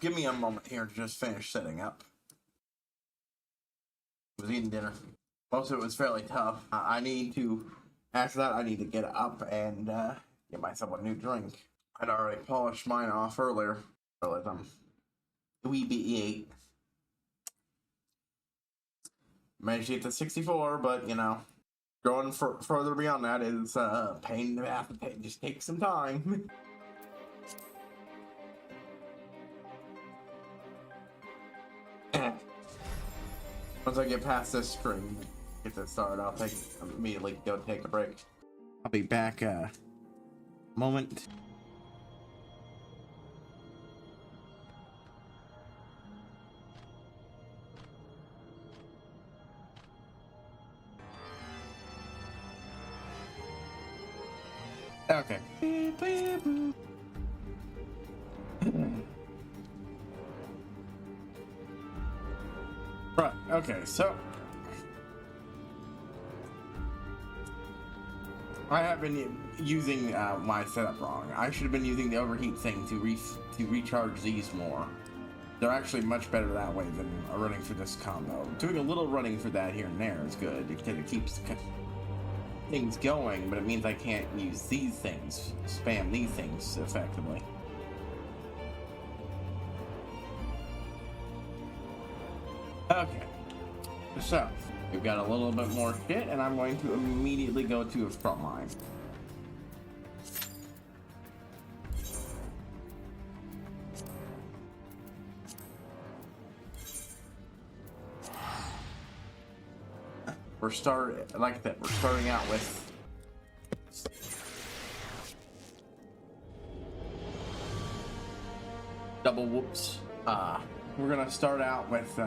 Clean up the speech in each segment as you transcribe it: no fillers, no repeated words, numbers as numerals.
give me a moment here to just finish setting up. I was eating dinner. Most of it was fairly tough. I need to, after that, I need to get up and get myself a new drink. I'd already polished mine off earlier. Realized I'm wee bit E8. Managed to get to 64, but you know, going further beyond that is pain in the ass. It just takes some time. Once I get past this screen, get this started, I'll immediately go take a break. I'll be back a moment. Okay. Right, okay, so I have been using my setup wrong. I should have been using the overheat thing to recharge these more. They're actually much better that way than running for this combo. Doing a little running for that here and there is good because it keeps things going, but it means I can't use these things, spam these things effectively. Okay, so we've got a little bit more shit, and I'm going to immediately go to a front line. We're starting out with double whoops. We're gonna start out with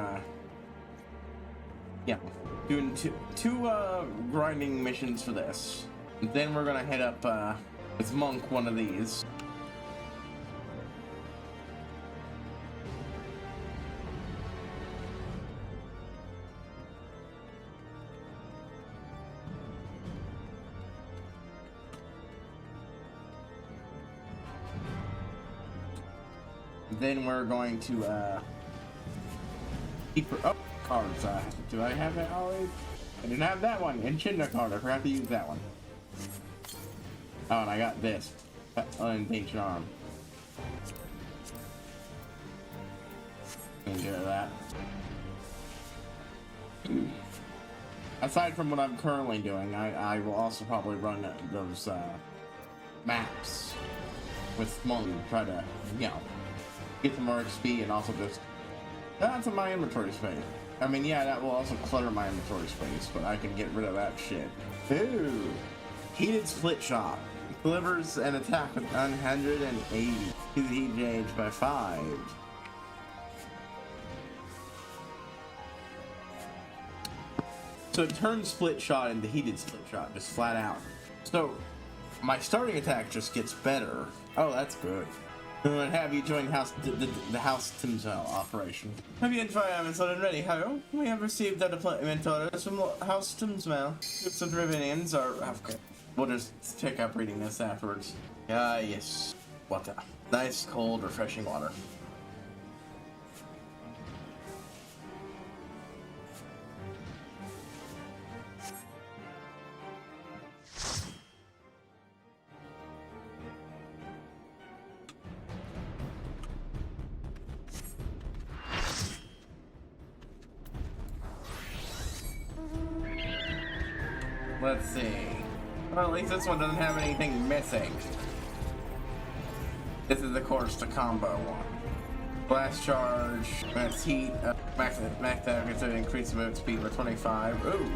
doing two grinding missions for this. And then we're gonna head up with Monk one of these. Then we're going to keep cards. Do I have that already? I didn't have that one. Enchinda card. I forgot to use that one. Oh, and I got this. Unintention arm. Get rid of that. Aside from what I'm currently doing, I will also probably run those maps with Monk to try to, you know, get some more XP and also just add to my inventory space. I mean, yeah, that will also clutter my inventory space, but I can get rid of that shit. Ooh, heated split shot delivers an attack with 180. Heat gauge by 5. So it turns split shot into heated split shot, just flat out. So my starting attack just gets better. Oh, that's good. And have you join the House Timsel operation? Have you haven't installed ready? Hello? We have received the deployment orders from House Timsel. Groups of Dravidians are... Okay. We'll just take up reading this afterwards. Yes. Water. Nice, cold, refreshing water. Let's see. Well, at least this one doesn't have anything missing. This is, of course, the combo one. Blast charge, max heat, max damage, increase movement speed by 25. Ooh!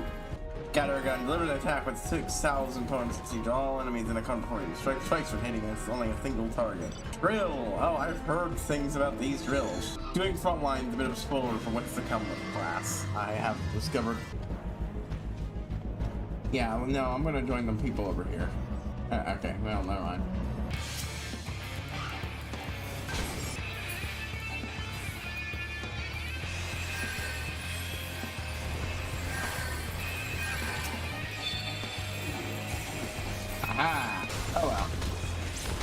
Scatter gun delivers an attack with 6,000 points to all enemies in a combat. Strikes when hitting is only a single target. Drill! Oh, I've heard things about these drills. Doing frontline is a bit of a spoiler for what's to come with the class. I have discovered. Yeah, no, I'm gonna join them people over here. Okay, well, never mind. Aha! Oh well.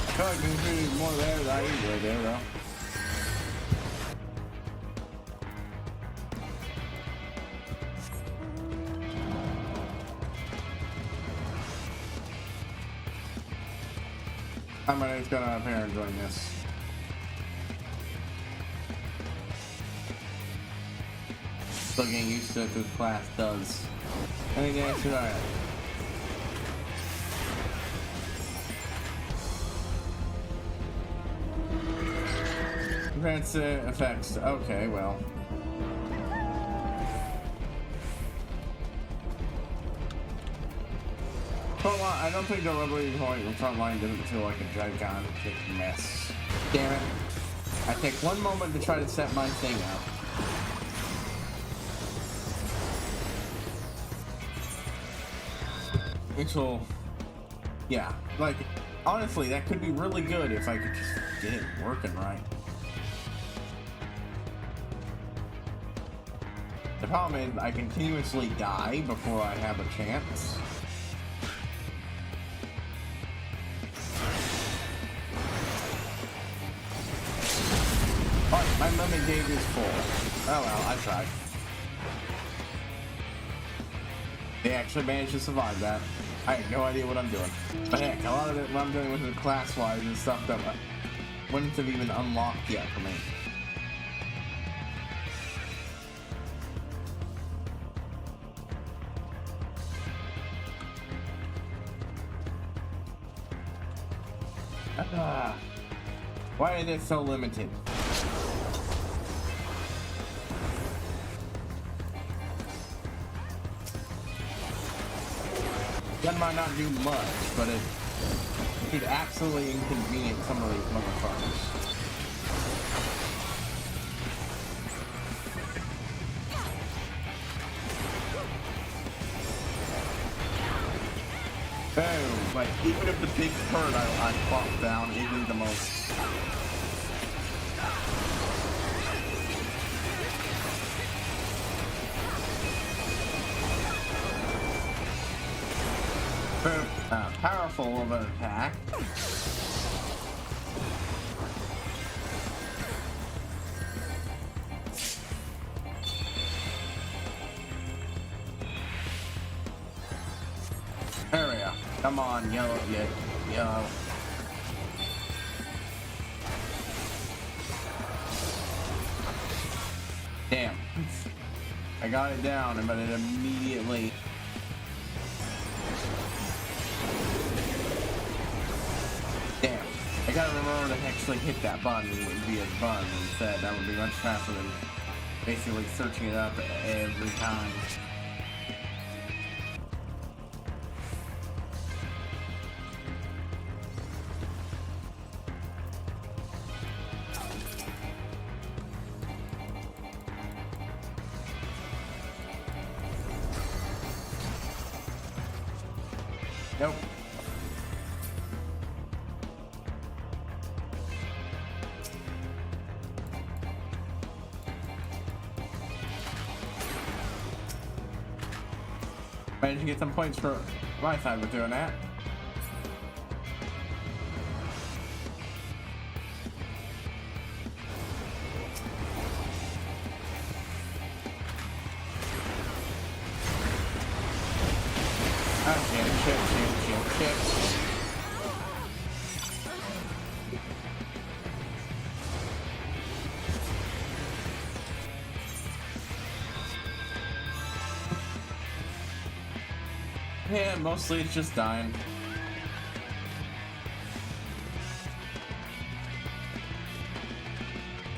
I feel like there's more there than I usually do, though. Somebody's gonna appear and join this. Still getting used to what this class does. Anything else should I? Advanced effects. Okay, well. I don't think deliberately going the front line doesn't feel like a gigantic mess. Damn it. I take one moment to try to set my thing up. Which will... Yeah, like, honestly, that could be really good if I could just get it working right. The problem is, I continuously die before I have a chance. Oh, my limit gauge is full. Oh well, I tried. They actually managed to survive that. I have no idea what I'm doing. But heck, a lot of it, what I'm doing with the class-wise and stuff that wouldn't have even unlocked yet for me. Why is it so limited? That might not do much, but it could absolutely inconvenience some of these motherfuckers. Boom! Like, even if the big bird I plopped down isn't the most... powerful of an attack. There we go. Come on, yellow, yellow. Damn. I got it down, but it immediately... Damn. I gotta remember to actually hit that button via the button instead. That would be much faster than basically searching it up every time. Nope. Managed to get some points for my side with doing that. Shit. Yeah, mostly it's just dying.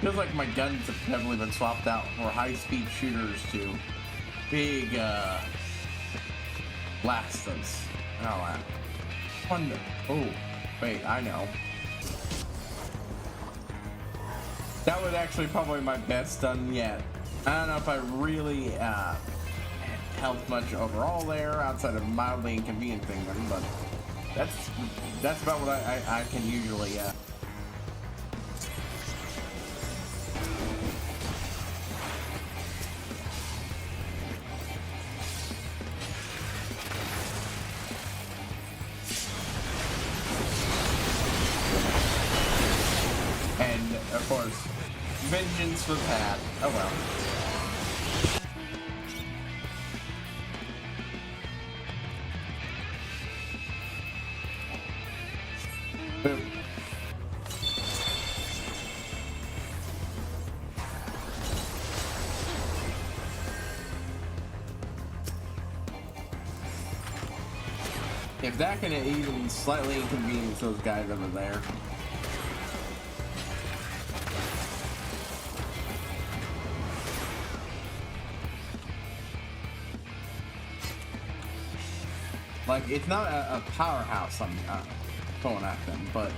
Feels like my guns have heavily been swapped out for high-speed shooters to big, blasters. Oh, wonder. Oh, wait, I know. That was actually probably my best done yet. I don't know if I really helped much overall there, outside of mildly inconveniencing them, but that's about what I can usually and of course, vengeance was had. Oh well. If that can even slightly inconvenience those guys over there. Like, it's not a powerhouse I'm going at them, but...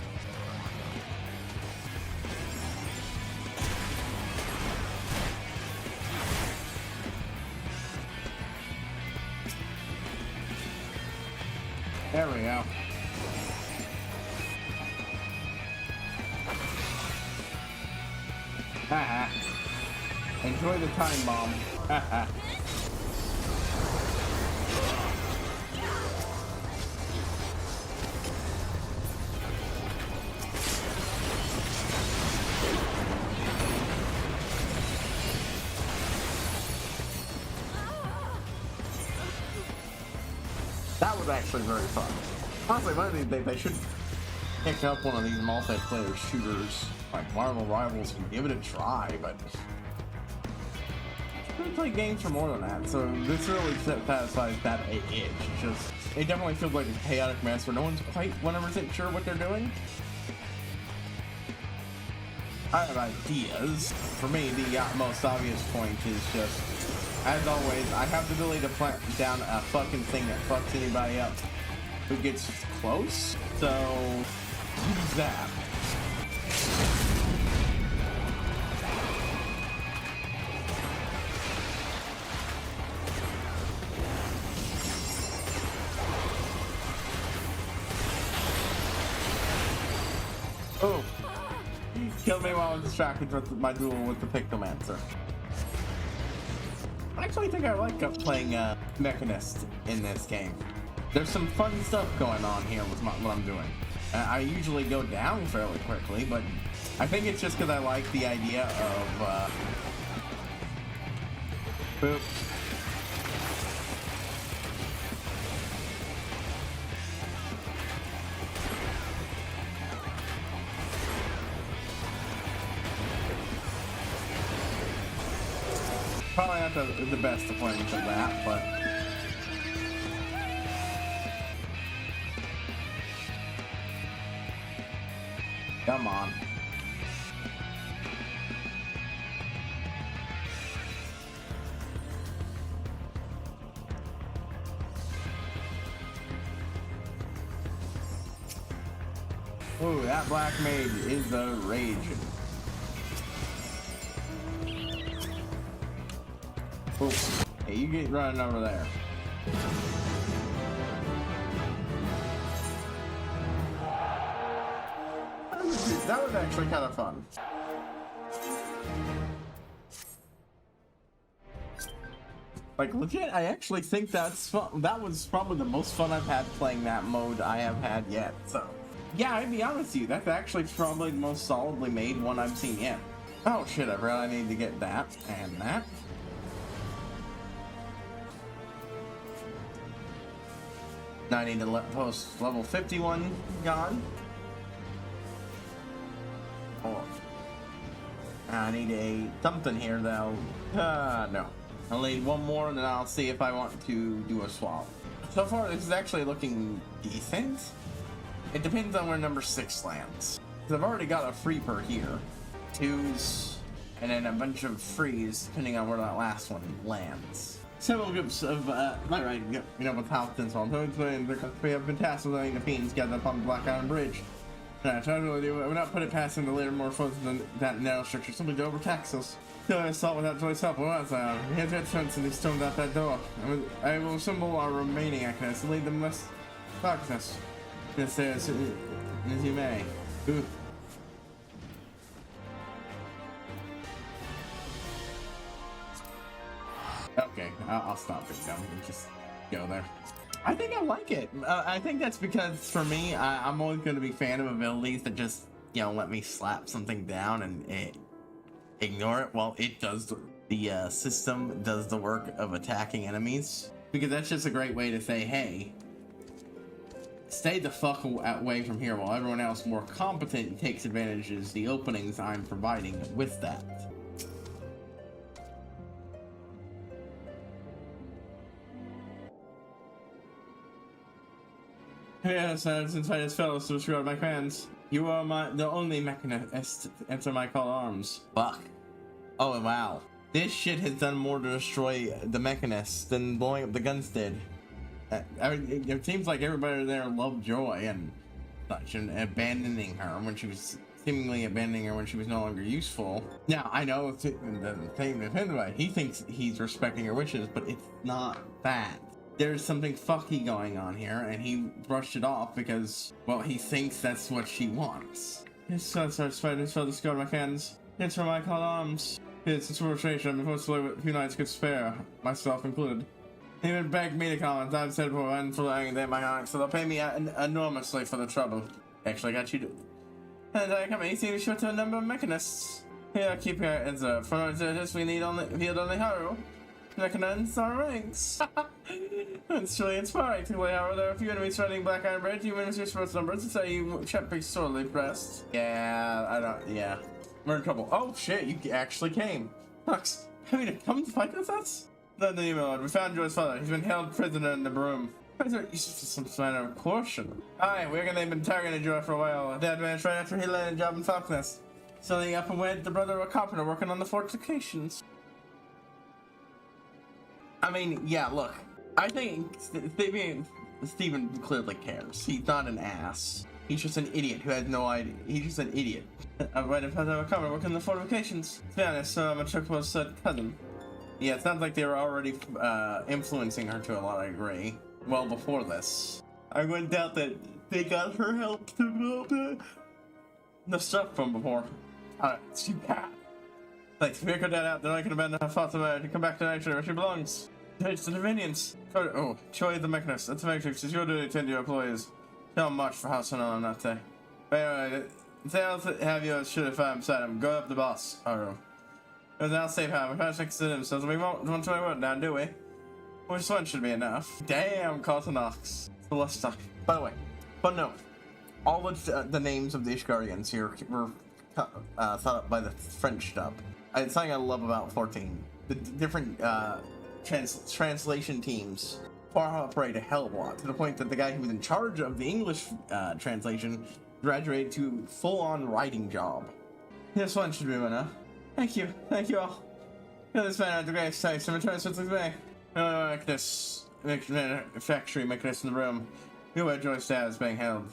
There we go. Haha. Enjoy the time bomb. Haha. That was actually very fun. Honestly, one of these days they should pick up one of these multiplayer shooters like Marvel Rivals and give it a try, but I really play games for more than that, so this really satisfies that itch. It's just, it definitely feels like a chaotic mess where no one's quite 100% sure what they're doing. I have ideas. For me, the most obvious point is just, as always, I have the ability to plant down a fucking thing that fucks anybody up who gets close, so use that. Oh, killed me while I was distracted with my duel with the Pictomancer. I actually think I like playing Mechanist in this game. There's some fun stuff going on here with what I'm doing. I usually go down fairly quickly, but I think it's just because I like the idea of boop. Probably not the best deployment of that, but come on. Ooh, that black mage is a raging. Ooh. Hey, you get running over there. That was actually kind of fun. Like, legit, I actually think that's fun. That was probably the most fun I've had playing that mode I have had yet. So, yeah, I'd be honest with you, that's actually probably the most solidly made one I've seen yet. Oh shit, I really need to get that and that. Now I need to post level 51 gone. Oh. I need a something here though. No. I'll need one more and then I'll see if I want to do a swap. So far this is actually looking decent. It depends on where number 6 lands. Because I've already got a free per here. 2s, and then a bunch of frees depending on where that last one lands. Several groups of, with Halton's on those and we have been tasked with letting the fiends gather upon the Black Iron Bridge. I totally do. I would not put it past them to later more forces than that narrow structure simply to overtax us. So I saw without Joy's help. Well, he has red sense and he stormed out that door. I will assemble our remaining actors and lead them less darkness. Just as you may. Ooh. Okay, I'll stop it down and just go there. I think I like it. I think that's because for me, I'm always going to be a fan of abilities that just, let me slap something down and ignore it while it does the system does the work of attacking enemies. Because that's just a great way to say, hey, stay the fuck away from here while everyone else more competent takes advantage of the openings I'm providing with that. Yes, since I just fell to destroy my plans. You are the only mechanist to enter my call arms. Fuck. Oh wow. This shit has done more to destroy the mechanists than blowing up the guns did. I mean, it seems like everybody there loved Joy and such, and abandoning her when she was seemingly abandoning her when she was no longer useful. Now I know the thing with him, he thinks he's respecting her wishes, but it's not that. There's something fucky going on here, and he brushed it off because, well, he thinks that's what she wants. It's so satisfied to discard my hands. It's for my call arms. It's a frustration. I'm supposed to live with a few nights could spare, myself included. He even begged me to come, and I've said before, and for letting them my aunt, so they'll pay me enormously for the trouble. Actually, I got you to. And I come easy short to a number of mechanists. Here, keep your heads up. For this, we need only Haru. Mechanists our ranks. It's really inspiring to lay out. There are a few enemies surrounding Black Iron Bridge. Even if your sports numbers, to say you should be sorely pressed. Yeah, we're in trouble. Oh shit, you actually came. Hux, have you come to fight with us? Then the email. We found Joy's father. He's been held prisoner in the room. Some kind of coercion. Aye, we're gonna have been targeting Joy for a while. Dad managed right after he landed a job in Falkness. So they up and went the brother of a carpenter working on the fortifications. I mean, yeah, look. I think Steven clearly cares. He's not an ass. He's just an idiot who has no idea. He's just an idiot. I'm right in front of a carpenter working on the fortifications. To be honest, Machuko's cousin. Yeah, it sounds like they were already influencing her to a lot of degree. Well, before this. I wouldn't doubt that they got her help to develop the stuff from before. It's too bad. Like, if we cut that out, then I can abandon her thoughts about her to come back to nature where she belongs. It's the convenience. Oh, Joy the Mechanist. That's the Matrix. It's your duty to tend to your employees. Tell much for house on that day. But anyway, sales have you should have found beside him. Go up the boss. Oh. It was now safe house. We found next to him, so we won't want to work now, do we? Which one should be enough? Damn, Cosmonox. Celesta. By the way, but no. All of the names of the Ishgarians here were thought up by the French dub. It's something I love about 14. The different translation teams far operate a hell of a lot, to the point that the guy who was in charge of the English translation graduated to full-on writing job. This one should be enough. Thank you all. This man had the greatest taste. I'm trying to switch way. Like this factory mechanist in the room. You where Joy's dad is being held.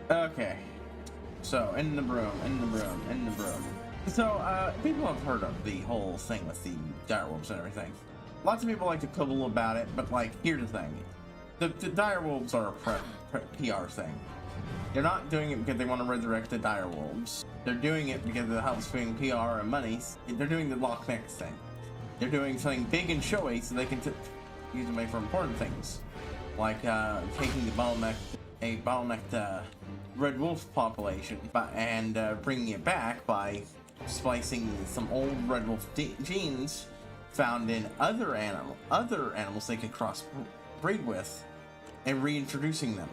Okay. So, in the broom. So, people have heard of the whole thing with the direwolves and everything. Lots of people like to quibble about it, but, like, here's the thing. The direwolves are a PR thing. They're not doing it because they want to resurrect the direwolves. They're doing it because it helps bring PR and money. They're doing the Loch Ness thing. They're doing something big and showy so they can use them for important things. Like, taking the bottlenecked red wolf population and bringing it back by splicing some old red wolf genes found in other animals they can crossbreed with and reintroducing them,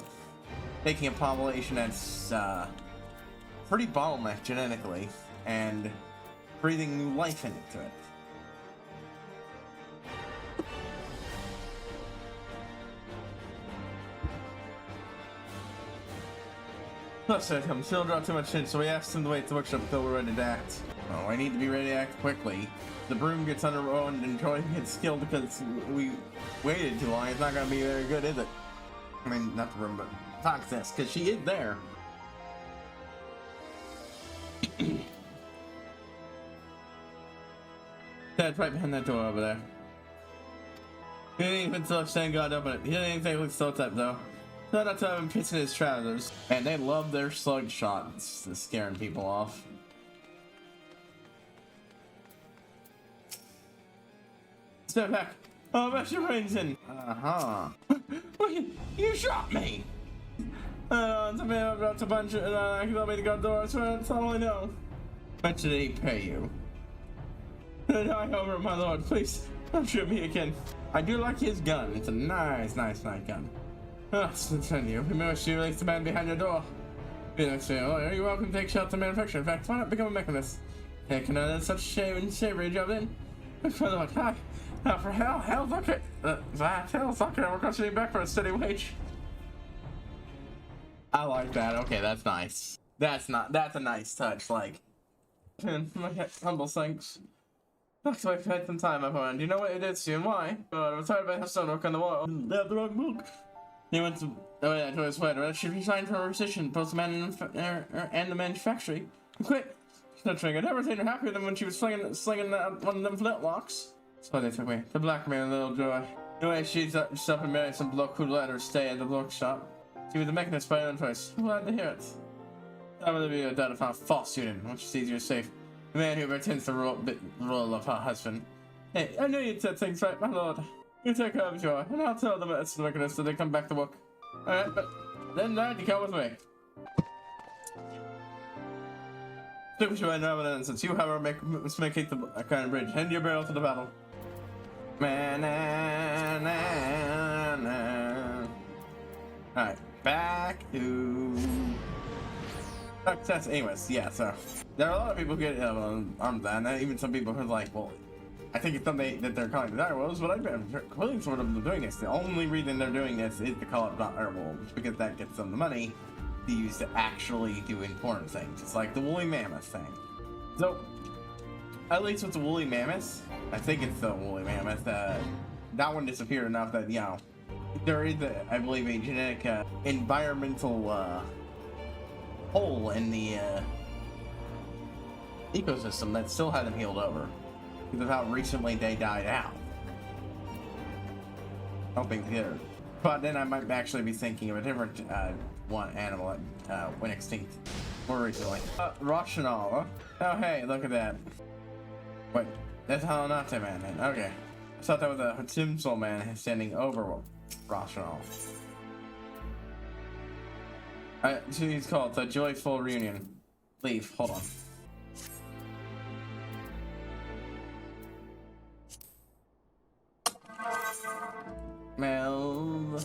making a population that's pretty bottlenecked genetically and breathing new life into it. Plus, I'm still drawing too much in, so we asked him to wait at the workshop until we're ready to act. Oh, I need to be ready to act quickly. The broom gets underrun and Joy gets killed because we waited too long. It's not going to be very good, is it? I mean, not the broom, but Foxness, because she is there. Dad's right behind that door over there. He didn't even still saying God open it. He didn't even think so type though. No, not to have him pissing his trousers. And they love their slug shots, scaring people off. Step back. Oh, that's your brains in. You shot me. Somebody about to punch it, and I can me to go to the door. That's all I know. How much did he pay you? I over, my lord. Please, don't shoot me again. I do like his gun. It's a nice gun. Oh, send you. Remember, she released the man behind your door. Oh, you're welcome to take shots to manufacture. In fact, why not become a mechanist? Taking on such a shame and savory job then? My lord, hi. Oh, for hell, look at that. Hell's lucky. We're constantly back for a steady wage. I like that. Okay, that's nice. That's a nice touch. Like, my humble thanks. Looks like I've had some time up on. Do you know what it is soon? Why? I was tired of stonework on the wall. They have the wrong book. He went to his sweater. She resigned from her position, both the man and the manufactory. Quit. She's not trying. I never seen her happier than when she was slinging one of them flintlocks. That's why they took me. The black man and little joy. Anyway, she's herself and married some bloke who let her stay at the bookshop. She was a mechanist by her own choice. I'm glad to hear it. I'm gonna be a doubt if I'm a false student, which is easier safe. The man who pretends the role of her husband. Hey, I knew you'd said things right, my lord. You take care of Joy, and I'll tell them it's the mechanist so they come back to work. Alright, but then you come with me. Stick with you right now, and since you have her make the kind of bridge, hand your barrel to the battle. Alright, back to success. Anyways, yeah, so there are a lot of people who get armed that, and even some people who are like, well, I think it's something that they're calling the dire wolves, but I've been willing sort of doing this. The only reason they're doing this is to call up dire wolves, because that gets them the money to use to actually do important things. It's like the woolly mammoth thing. So, at least with the woolly mammoth, I think it's the woolly mammoth, that one disappeared enough that, you know, there is, I believe, a genetic environmental hole in the ecosystem that still hasn't healed over because of how recently they died out. Hoping to get her. But then I might actually be thinking of a different one animal that went extinct more recently. Rational. Oh hey, look at that. Wait, that's Halanate man then. Okay. I thought that was a Timsol man standing over Rational. So he's called the Joyful Reunion. Leave, hold on. Mel.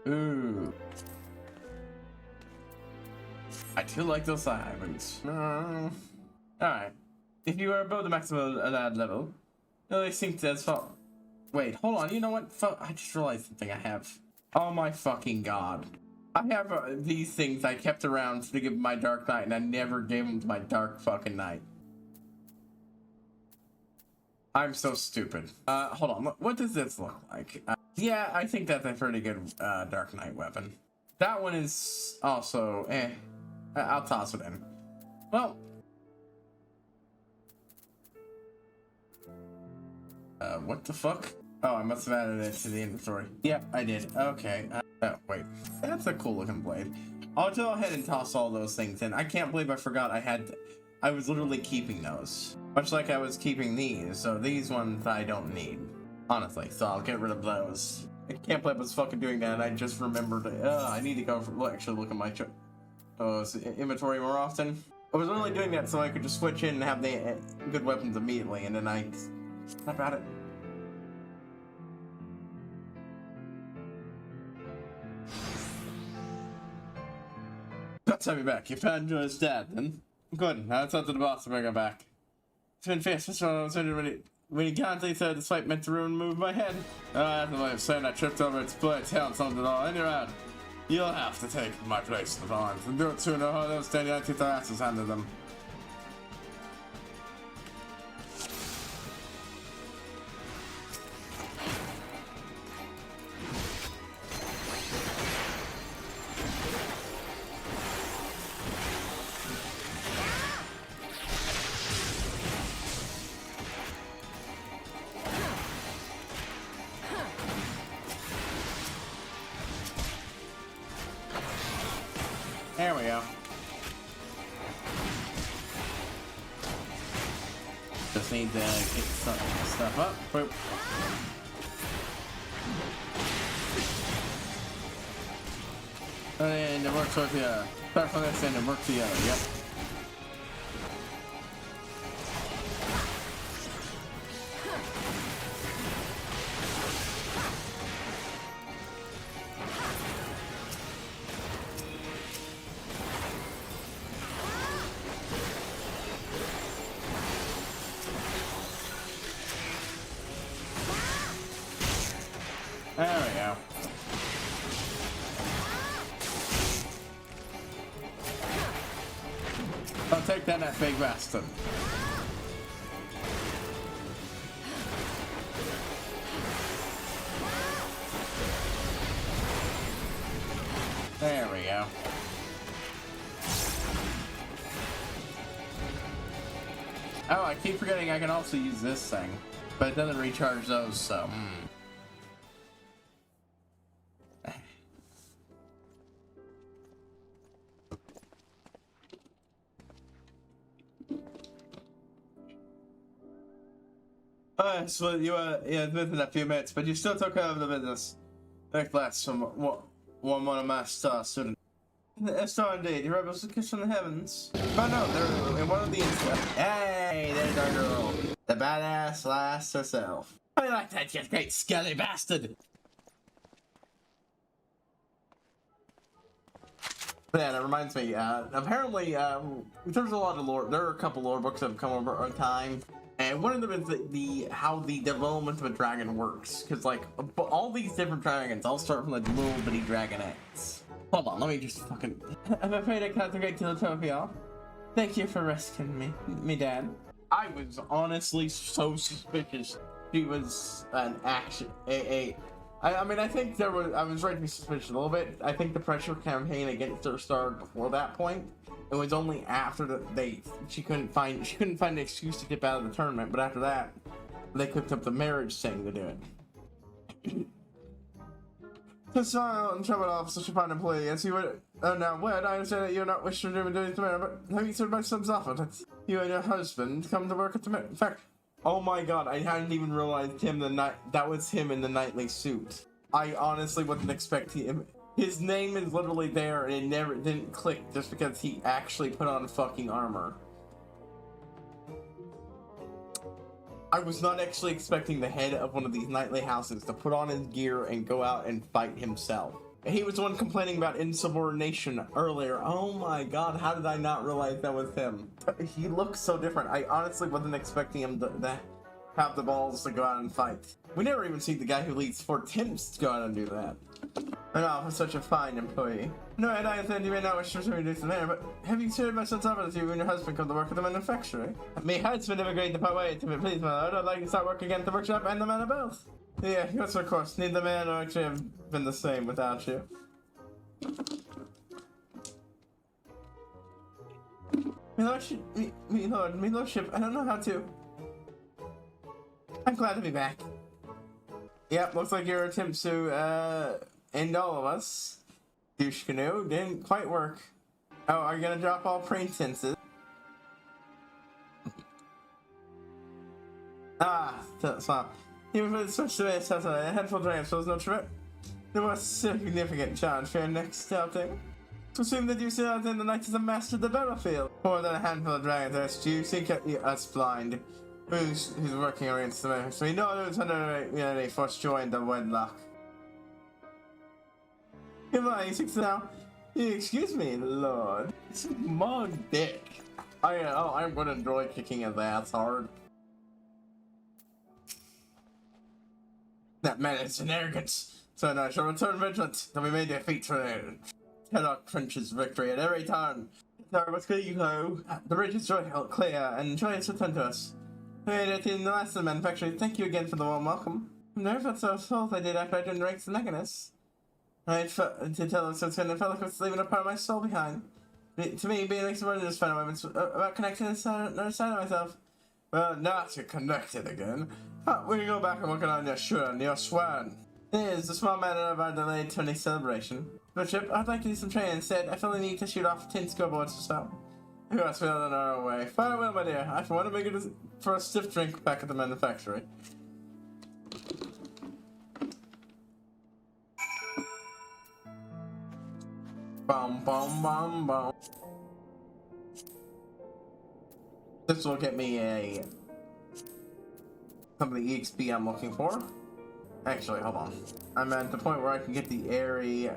Ooh. I do like those side boots. Alright. If you are above the maximum allowed level, you'll think that's fault. Wait, hold on. You know what? I just realized something I have. Oh my fucking god. I have these things I kept around to give my Dark Knight, and I never gave them to my Dark fucking Knight. I'm so stupid. Hold on. What does this look like? Yeah, I think that's a pretty good Dark Knight weapon. That one is also I'll toss it in. Well. What the fuck? Oh, I must have added it to the inventory. Yep, I did. Okay. Oh, wait. That's a cool looking blade. I'll go ahead and toss all those things in. I can't believe I forgot I was literally keeping those. Much like I was keeping these, so these ones I don't need. Honestly, so I'll get rid of those. I can't believe I was fucking doing that, and I just remembered, I need to go actually look at my inventory more often. I was only doing that so I could just switch in and have the good weapons immediately, and then I snap at it. Let's have you back. You found Joy's dad, then? Good. Now it's up to the boss to bring her back. It's been fast. That's what I was wondering when he gallantly said this fight meant to ruin move my head. That's the way of saying I tripped over its blade, tail, and something at all. And you're out. You'll have to take my place in the arms and do it sooner or they'll stand out to their asses handed them. There we go. Just need to get some stuff up. Boop. And it works with the start from this end and work the other. Yep. I'll take that big bastard. There we go. Oh, I keep forgetting I can also use this thing, but it doesn't recharge those, so. So you yeah, within a few minutes, but you still took care of the business. Like last from one of my star students. Star indeed, the rebels kiss from the heavens. Oh no, they're in one of the instance. Hey, there's our girl. The badass lass herself. I like that, you great skelly bastard. Yeah, that reminds me, apparently, there's a lot of lore, there are a couple lore books that have come over time, and one of them is how the development of a dragon works, because, like, all these different dragons all start from, like, little bitty dragonettes. Hold on, let me just fucking... I'm afraid I can't get to the Tokyo. Thank you for rescuing me dad. I was honestly so suspicious she was an action, I mean, I think I was right to be suspicious a little bit. I think the pressure campaign against her started before that point. It was only after she couldn't find an excuse to get out of the tournament, but after that, they cooked up the marriage thing to do it. Just and trouble officer should find an employee and see what. Oh, now, what? I understand that you're not wishing to do anything tomorrow, but have you considered my son's offer that you and your husband come to work at the factory? Oh my god, I hadn't even realized that was him in the knightly suit. I honestly wasn't expecting him. His name is literally there and it didn't click just because he actually put on fucking armor. I was not actually expecting the head of one of these knightly houses to put on his gear and go out and fight himself. He was the one complaining about insubordination earlier. Oh my god, how did I not realize that was him? He looks so different. I honestly wasn't expecting him to have the balls to go out and fight. We never even see the guy who leads Fort Timms to go out and do that. And for such a fine employee. No, and I understand you may not wish to reduce the mayor, but have you considered my son's offer that you and your husband come to work at the manufactory? Me husband have agreed to part way to me, please, my lord. I'd like to start working again at the workshop and the man of both. Yeah, yes, of course. Neither man or actually have been the same without you. Me lordship, I don't know how to. I'm glad to be back. Yep, looks like your attempts to, end all of us. Douche canoe didn't quite work. Oh, are you gonna drop all pretenses? That's fine. Even for the switch to this, a handful of dragons was no trip. The most significant challenge for your next outing. To assume that you still out in the night as a master of the battlefield. More than a handful of dragons, you seek us blind. Who's working against the man? So we know who's under a first join the wedlock. Come on, you six now. Excuse me, lord. It's my dick. I'm gonna enjoy kicking his ass hard. That menace and arrogance. So now I shall return vigilant, that we may defeat Teddock Prince's victory at every turn. Now, what's good, you go? The bridge is clear, and joy is returned to us. We made it in the last of the manufactory. Thank you again for the warm welcome. I'm nervous of the I did after I joined the ranks of the mechanists. I had to tell them so soon, I felt like I was leaving a part of my soul behind. To me, being like someone just found moments about connecting to another side of myself. Well, not to connect it again. We can go back and work on your sure, your swan. It is a small matter of our delayed turning celebration. Bishop, I'd like to do some training instead. I feel the need to shoot off 10 scoreboards or so. You must feel on our way. Farewell, my dear. I want to make it for a stiff drink back at the manufactory. Bum bum bum bum. This will get me some of the EXP I'm looking for. Actually, hold on. I'm at the point where I can get the airy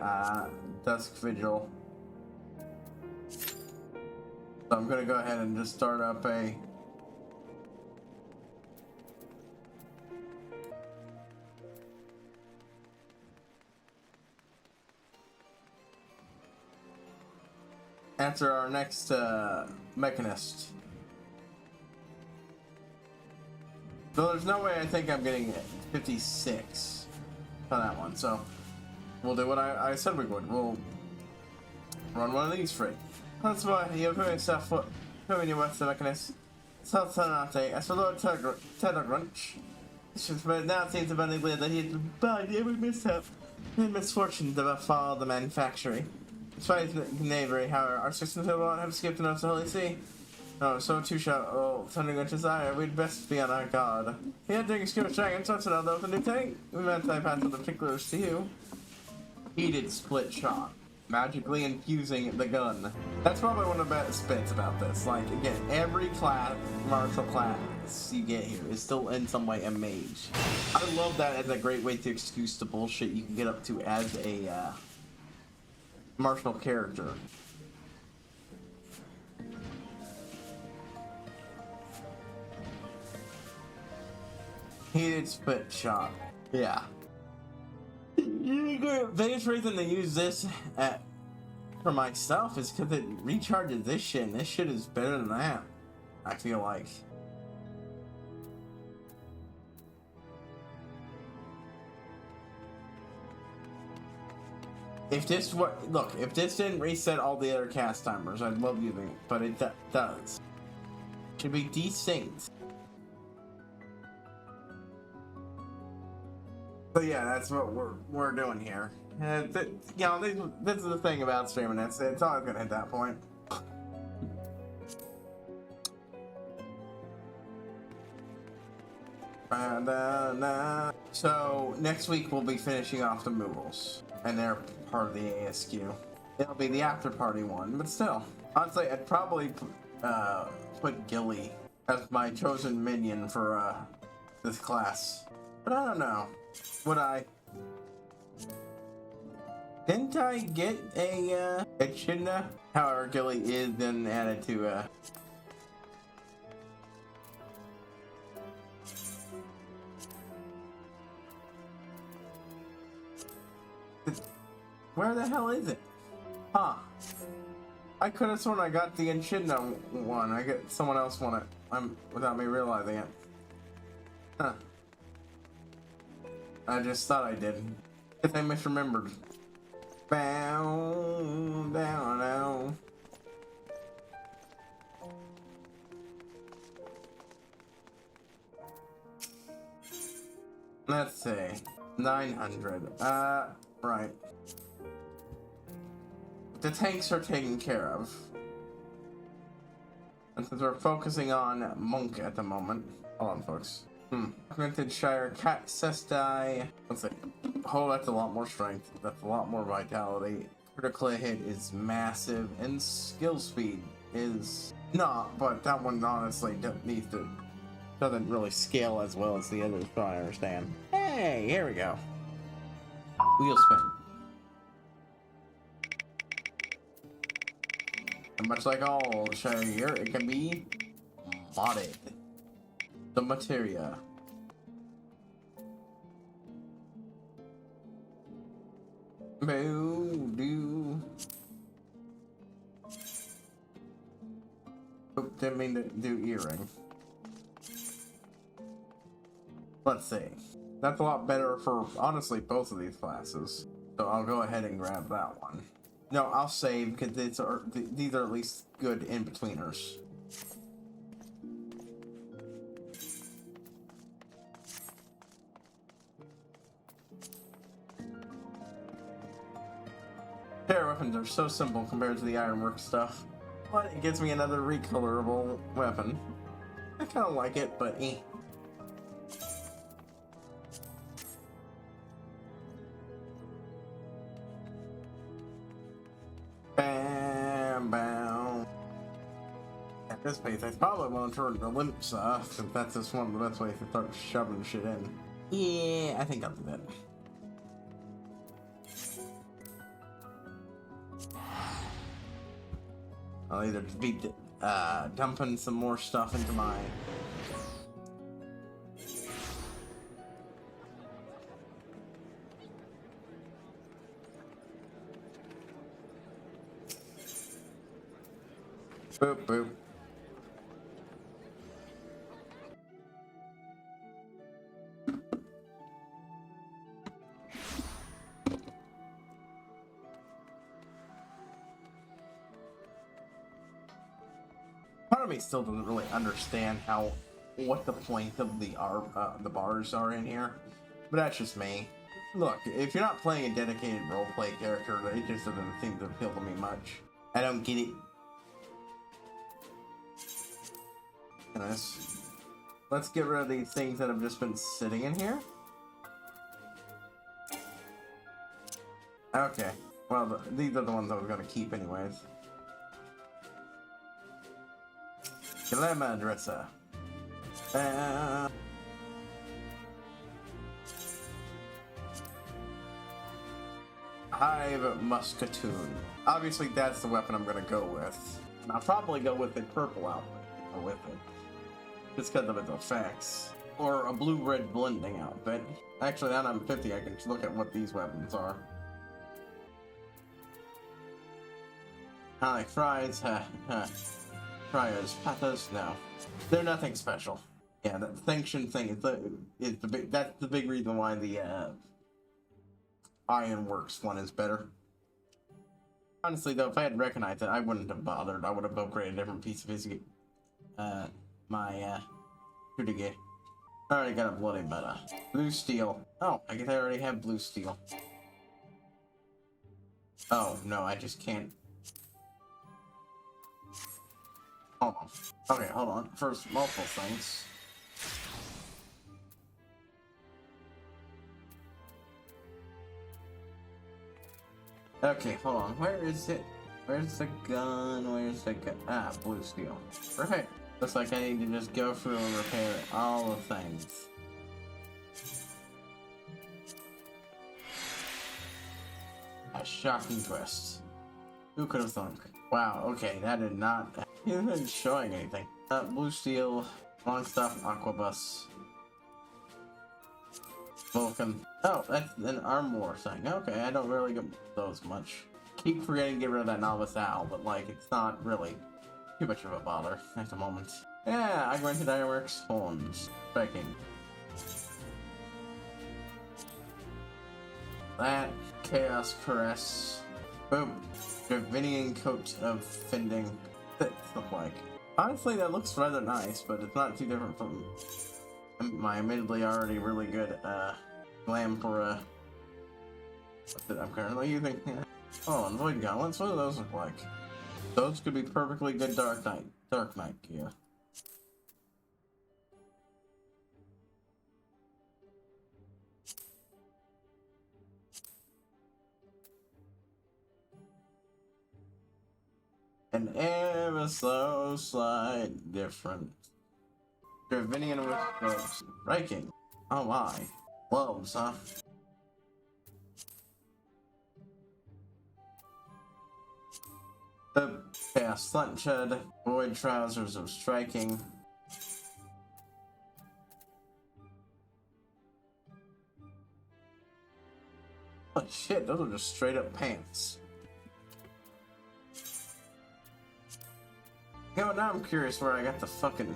Dusk Vigil. So I'm gonna go ahead and just start up a Answer our next mechanist. Though there's no way I think I'm getting 56 on that one, so we'll do what I said we would. We'll run one of these free. That's why you have very stuff for whom you work the mechanist. So Sonate, as for Lord Teddergrunch, but now it seems abundantly clear that he has buried every mishap and misfortune that befall the manufactory. Despite his knavery, however, our systems have skipped enough to Holy See. Oh, so too shall old Thundergrinch desire. We'd best be on our guard. He had taken Skewer Dragon, so it's another open new tank. We meant I passed the particulars to you. Heated split shot. Magically infusing the gun. That's probably one of the best bits about this. Like, again, every class, martial class you get here is still in some way a mage. I love that as a great way to excuse the bullshit you can get up to as a martial character. Heated split shot. Yeah. The biggest reason to use this for myself is because it recharges this shit, and this shit is better than that, I feel like. If this if this didn't reset all the other cast timers, I'd love using it, but it does. It should be desynced. So yeah, that's what we're doing here. You know, this is the thing about streaming. It's always gonna hit that point. So next week we'll be finishing off the Moogles, and they're part of the ASQ. It'll be the after party one, but still, honestly, I'd probably put Gilly as my chosen minion for this class, but I don't know. Would I? Didn't I get a Echidna? However, Gilly is then added to where the hell is it? Huh. I could have sworn I got the Echidna one. I get someone else won it. Without me realizing it. Huh. I just thought I did. If I misremembered. Bow down now. Let's see. 900. Right. The tanks are taken care of. And since we're focusing on Monk at the moment. Hold on, folks. Augmented Shire, Cat Sesti. Let's see. Oh, that's a lot more strength. That's a lot more vitality. Critical hit is massive, and skill speed is not, but that one honestly doesn't really scale as well as the others, so I understand. Hey, here we go. Wheel spin. And much like all Shire here, it can be modded. The materia. Boo-doo. Oop, didn't mean to do earring. Let's see. That's a lot better for, honestly, both of these classes. So I'll go ahead and grab that one. No, I'll save because these are at least good in-betweeners. Terra weapons are so simple compared to the ironwork stuff. But it gives me another recolorable weapon. I kind of like it, but eh. Bam, bam. At this pace, I probably want to turn the limp since that's just one of the best ways to start shoving shit in. Yeah, I think I'll do that. I'll either be dumping some more stuff into my Boop, boop. Part of me still doesn't really understand what the point of the bars are in here, but that's just me. Look, if you're not playing a dedicated roleplay character, it just doesn't seem to appeal to me much. I don't get it. Let's get rid of these things that have just been sitting in here. Okay, well, these are the ones I was going to keep anyways. Dilemma dresser. Hive musketoon. Obviously, that's the weapon I'm going to go with. And I'll probably go with a purple outfit with it, just because of its effects. Or a blue-red blending outfit. Actually, now that I'm 50, I can look at what these weapons are. I like fries, fryers, patas, no. They're nothing special. Yeah, that sanction thing that's the big reason why the Ironworks one is better. Honestly though, if I had recognized it, I wouldn't have bothered. I would have upgraded a different piece of his my Kudige. I already got a bloody better. Blue steel. Oh, I guess I already have blue steel. Oh no, I just can't. Hold on. Okay, hold on. First, multiple things. Okay, hold on. Where is it? Where's the gun? Where's the gun? Ah, blue steel. Right. Looks like I need to just go through and repair all the things. A shocking twist. Who could have thunk? Wow, okay, that did not even showing anything. Blue steel, long stuff, aquabus. Vulcan. Oh, that's an armor thing. Okay, I don't really get those much. Keep forgetting to get rid of that novice owl, but like, it's not really too much of a bother at the moment. Yeah, augmented ironworks, horns, striking. That, chaos caress. Boom. Dravinian coat of fending. Stuff like. Honestly, that looks rather nice, but it's not too different from my admittedly already really good glam for that I'm currently using. Oh, and void gauntlets. What do those look like? Those could be perfectly good Dark Knight gear. An ever so slight difference. Dravinian with gloves. Striking. Oh my. Gloves, huh? The chaos slut void trousers of striking. Oh shit, those are just straight up pants. Yo, now I'm curious where I got the fucking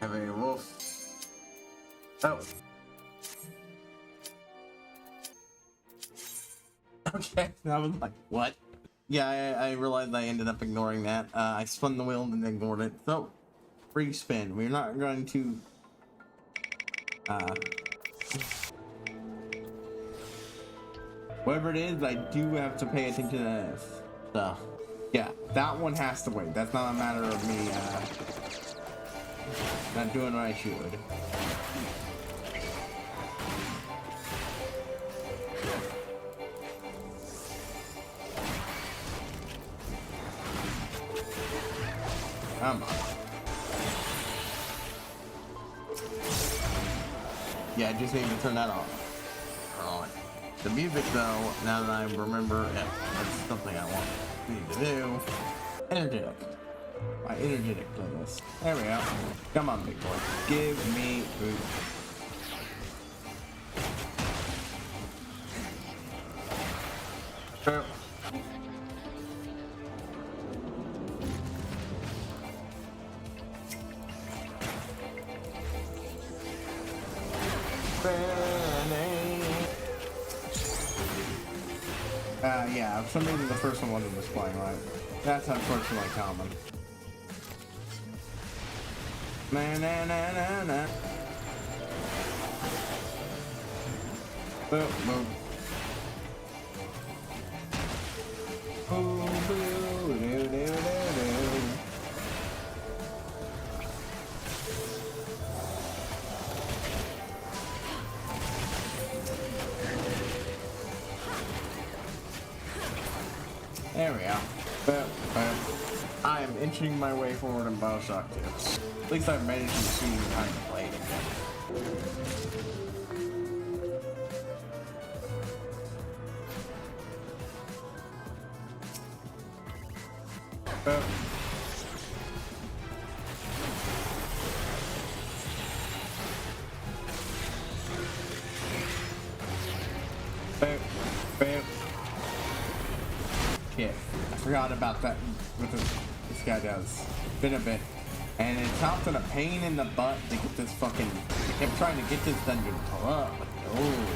heavy wolf. Oh. Okay, I was like, what? Yeah, I realized I ended up ignoring that. I spun the wheel and ignored it. So, free spin. We're not going to whatever it is, I do have to pay attention to this. So yeah, that one has to wait. That's not a matter of me not doing what I should. Come on. Yeah, I just need to turn that off. Alright. The music though, now that I remember, yeah, that's something I need to do. Energetic. My energetic playlist. There we go. Come on, big boy. Give me food. Yeah, for some reason the first one wasn't displaying right. That's unfortunately common. Na na na na na. Boom, boom. Boom, boom, do, do, do, do. There we go. I am inching my way forward in Bioshock 2. At least I've managed to see time to play it again. Shit, I forgot about that. What this guy does. Been a bit. And it's often a pain in the butt to get this fucking. I kept trying to get this dungeon pull up. Oh.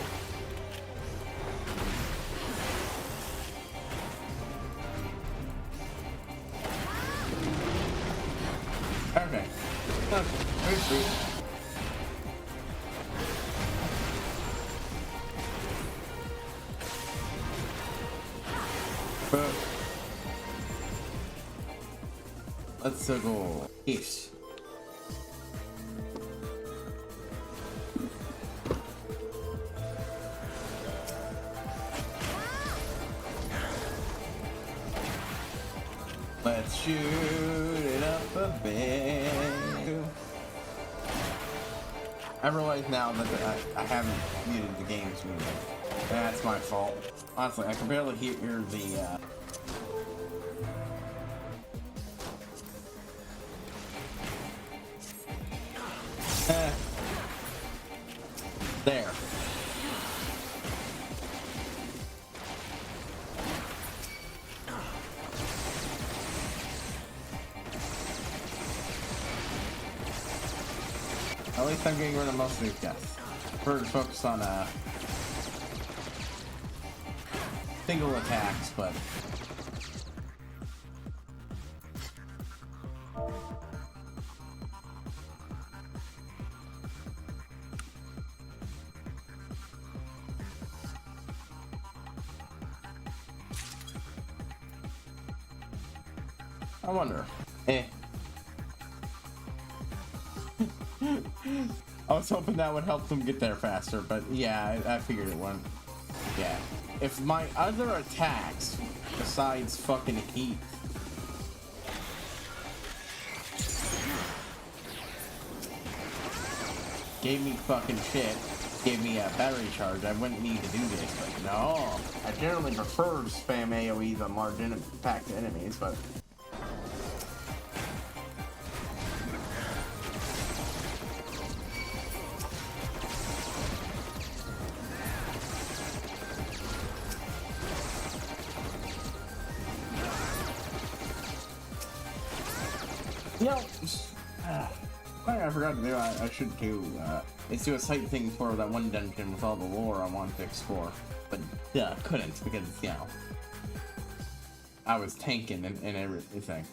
Okay. Very sweet. But let's go. Yes. Let's shoot it up a bit. I realize now that I haven't muted the game's music. That's my fault. Honestly, I can barely hear the there. At least I'm getting rid of most of these guys. Prefer to focus on single attacks, but I wonder. I was hoping that would help them get there faster, but yeah, I figured it wouldn't. Yeah. If my other attacks, besides fucking heat, gave me fucking shit, gave me a battery charge, I wouldn't need to do this, but no. I generally prefer to spam AoEs on large packed enemies, but you know, something I forgot to do, I should do, is do a side thing for that one dungeon with all the lore I wanted to explore. But, couldn't, because, you know, I was tanking and everything.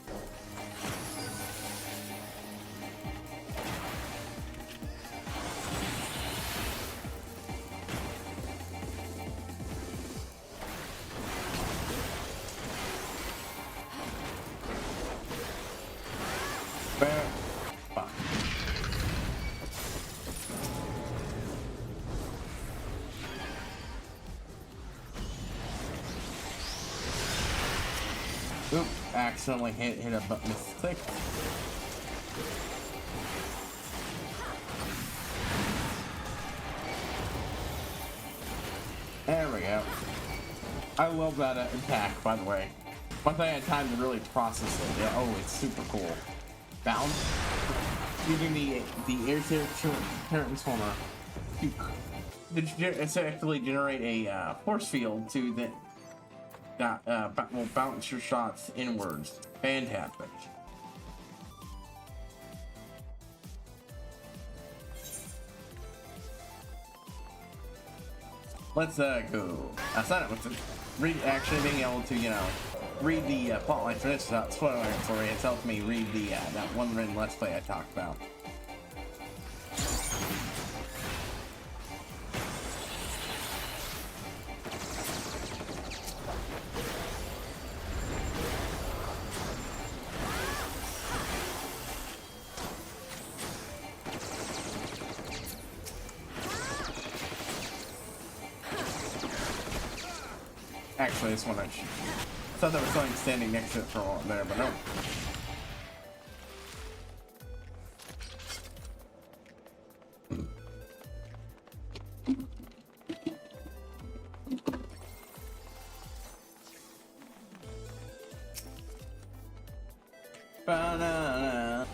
Oop, accidentally hit a button mistake. There we go. I love that attack, by the way. Once I had time to really process it, yeah, oh, it's super cool. Bounce. Using the air transformer to effectively generate a force field to the will bounce your shots inwards. Fantastic. let's go. I sign up with the read, actually being able to, you know, read the plot line for this without spoiling it for you. It's helped me read the that one written Let's Play I talked about. Actually, this one I thought there was something standing next to it for a while there, but no. Ba-na-na.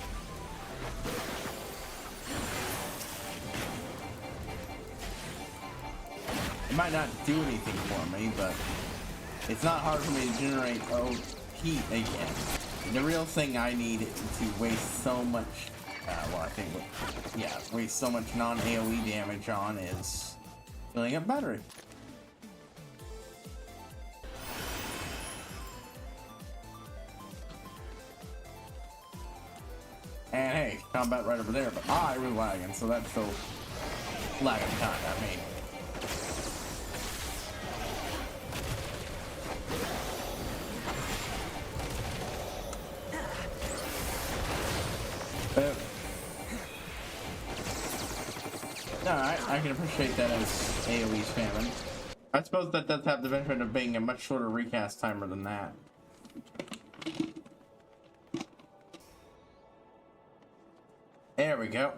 It might not do anything for me, but it's not hard for me to generate heat again. The real thing I need to waste so much, well, I think, yeah, waste so much non-AoE damage on is filling up battery. And hey, combat right over there, but I was lagging, so that's still lagging time, I mean. Alright, I can appreciate that as AoE spamming. I suppose that does have the benefit of being a much shorter recast timer than that. There we go.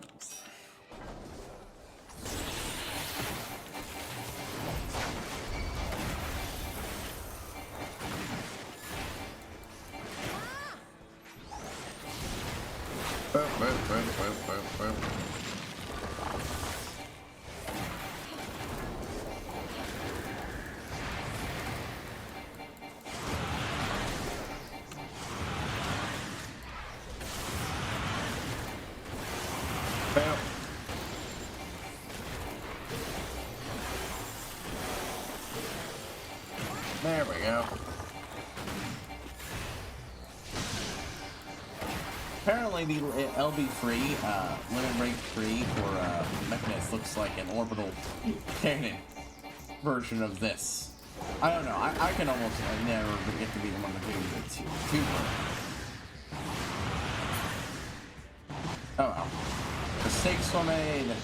There we go. Apparently the LB3, limit break 3 for Mechanist looks like an orbital cannon version of this. I don't know, I can almost never get to be the one to do the tuber. Oh well. Mistakes were made.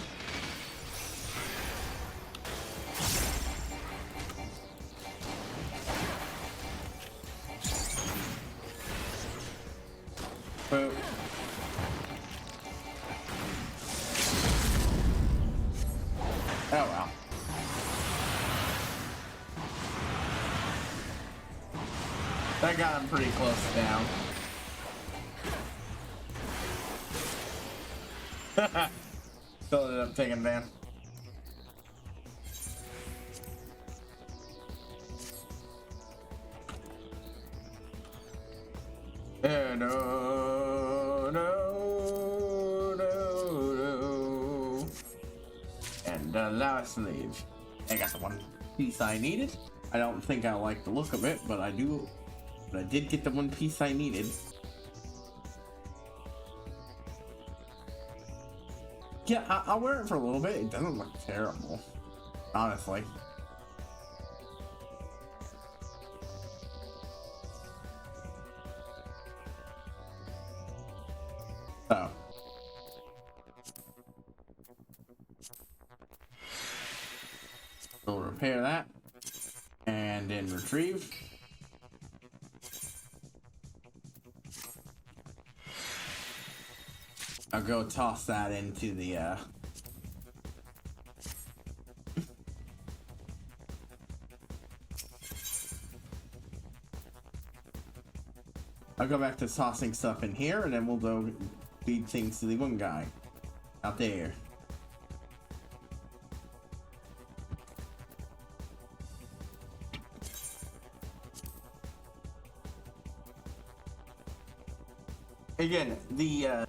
Boop. Oh well. That got him pretty close down. Still ended up taking down. No, no, no, no. And allow us to leave. I got the one piece I needed. I don't think I like the look of it, but I do. But I did get the one piece I needed. Yeah, I'll wear it for a little bit. It doesn't look terrible, honestly. So. We'll repair that. And then retrieve. I'll go toss that into the, I'll go back to tossing stuff in here, and then we'll go feed things to the one guy out there. Again, the,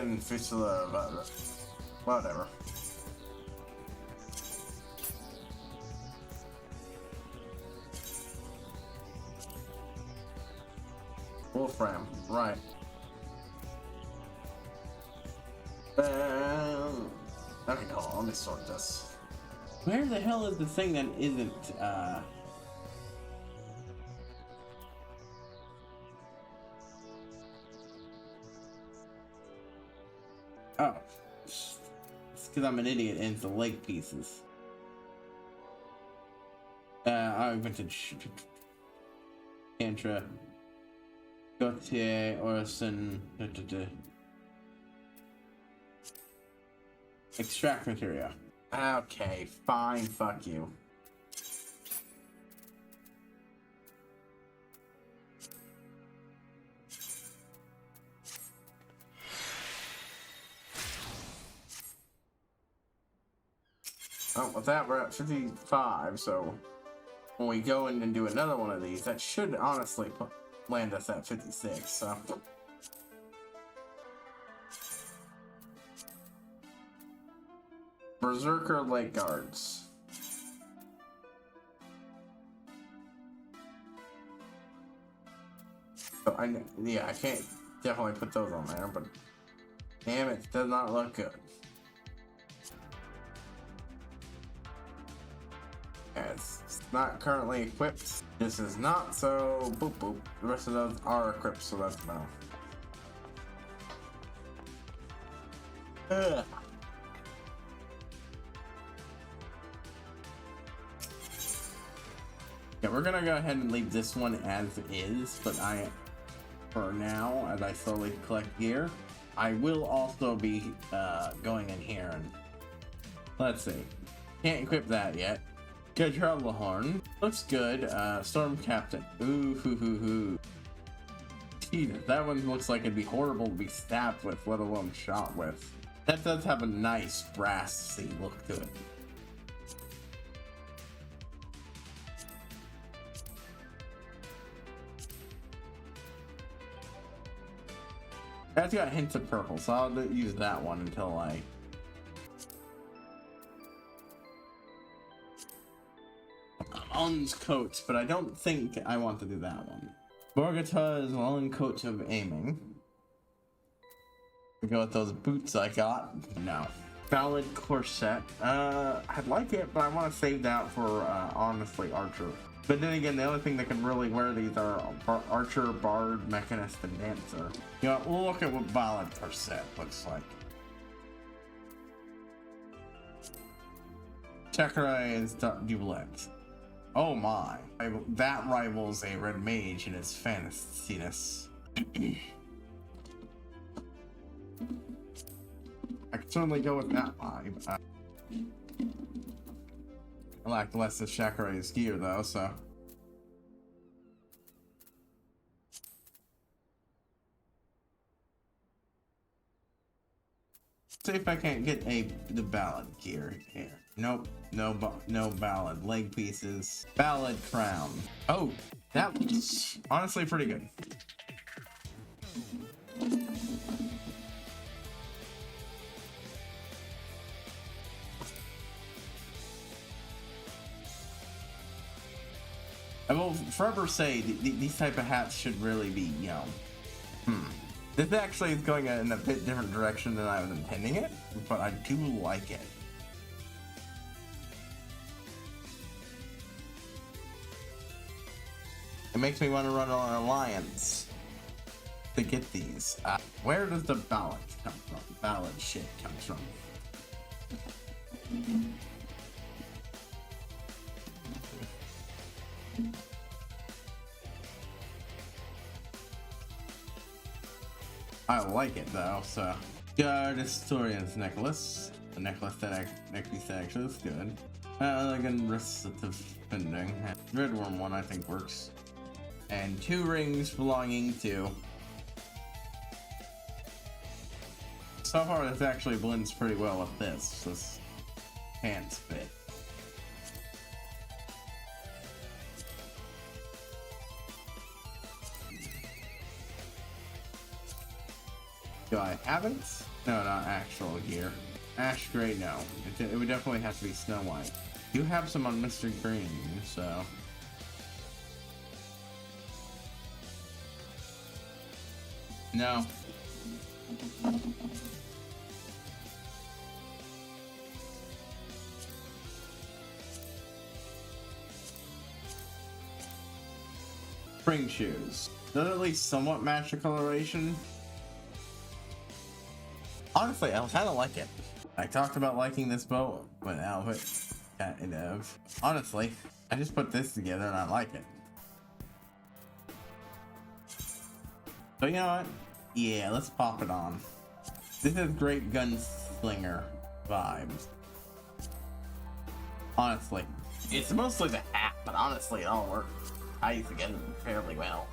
fucking fistula, whatever. Wolfram, right. Okay, hold on, let me sort this. Where the hell is the thing that isn't, Oh. It's because I'm an idiot and it's the leg pieces. I went to Tantra. Gautier, Orison. Extract material. Okay, fine, fuck you. Oh, with that, we're at 55, so when we go in and do another one of these, that should honestly land us at 56, so. Berserker leg guards. So I can't definitely put those on there, but damn it, does not look good. It's not currently equipped. This is not, so boop boop. The rest of those are equipped, so that's no. Ugh. Yeah, we're gonna go ahead and leave this one as is, but for now, as I slowly collect gear, I will also be going in here and let's see. Can't equip that yet. Good Travel Horn. Looks good. Storm Captain. Ooh, hoo, hoo, hoo. Jesus, that one looks like it'd be horrible to be stabbed with, let alone shot with. That does have a nice brassy look to it. That's got hints of purple, so I'll use that one until I... On's coats, but I don't think I want to do that one. Borgata's long coat of aiming. We go with those boots I got. No. Valid corset. I'd like it, but I want to save that for, honestly, Archer. But then again, the only thing that can really wear these are Archer, Bard, Mechanist, and Dancer. You know, we'll look at what Valid corset looks like. Chakra is Dublette. Oh my. That rivals a red mage in its fanciness. I could certainly go with that vibe. I like less of Shakurai's gear though, so. See if I can't get the ballad gear here. Nope, no ballad. Leg pieces. Ballad crown. Oh, that was honestly pretty good. I will forever say these type of hats should really be, you know, This actually is going in a bit different direction than I was intending it, but I do like it. It makes me want to run an alliance to get these. Where does the ballad come from? Ballad shit comes from. I like it though, so. Guard Historian's necklace. The necklace that actually looks good. Elegant recitative spending. Red worm one I think works. And 2 rings belonging to. So far this actually blends pretty well with this pants bit. Do I haven't? No, not actual gear. Ash Gray, no. It would definitely have to be Snow White. You have some on Mr. Green, so... No. Spring shoes. Does it at least somewhat match the coloration? Honestly, I kind of like it. I talked about liking this bow with outfit, kind of. Honestly, I just put this together and I like it. So you know what? Yeah, let's pop it on. This is great gunslinger vibes. Honestly, it's mostly the hat, but honestly, it all works. I use again fairly well.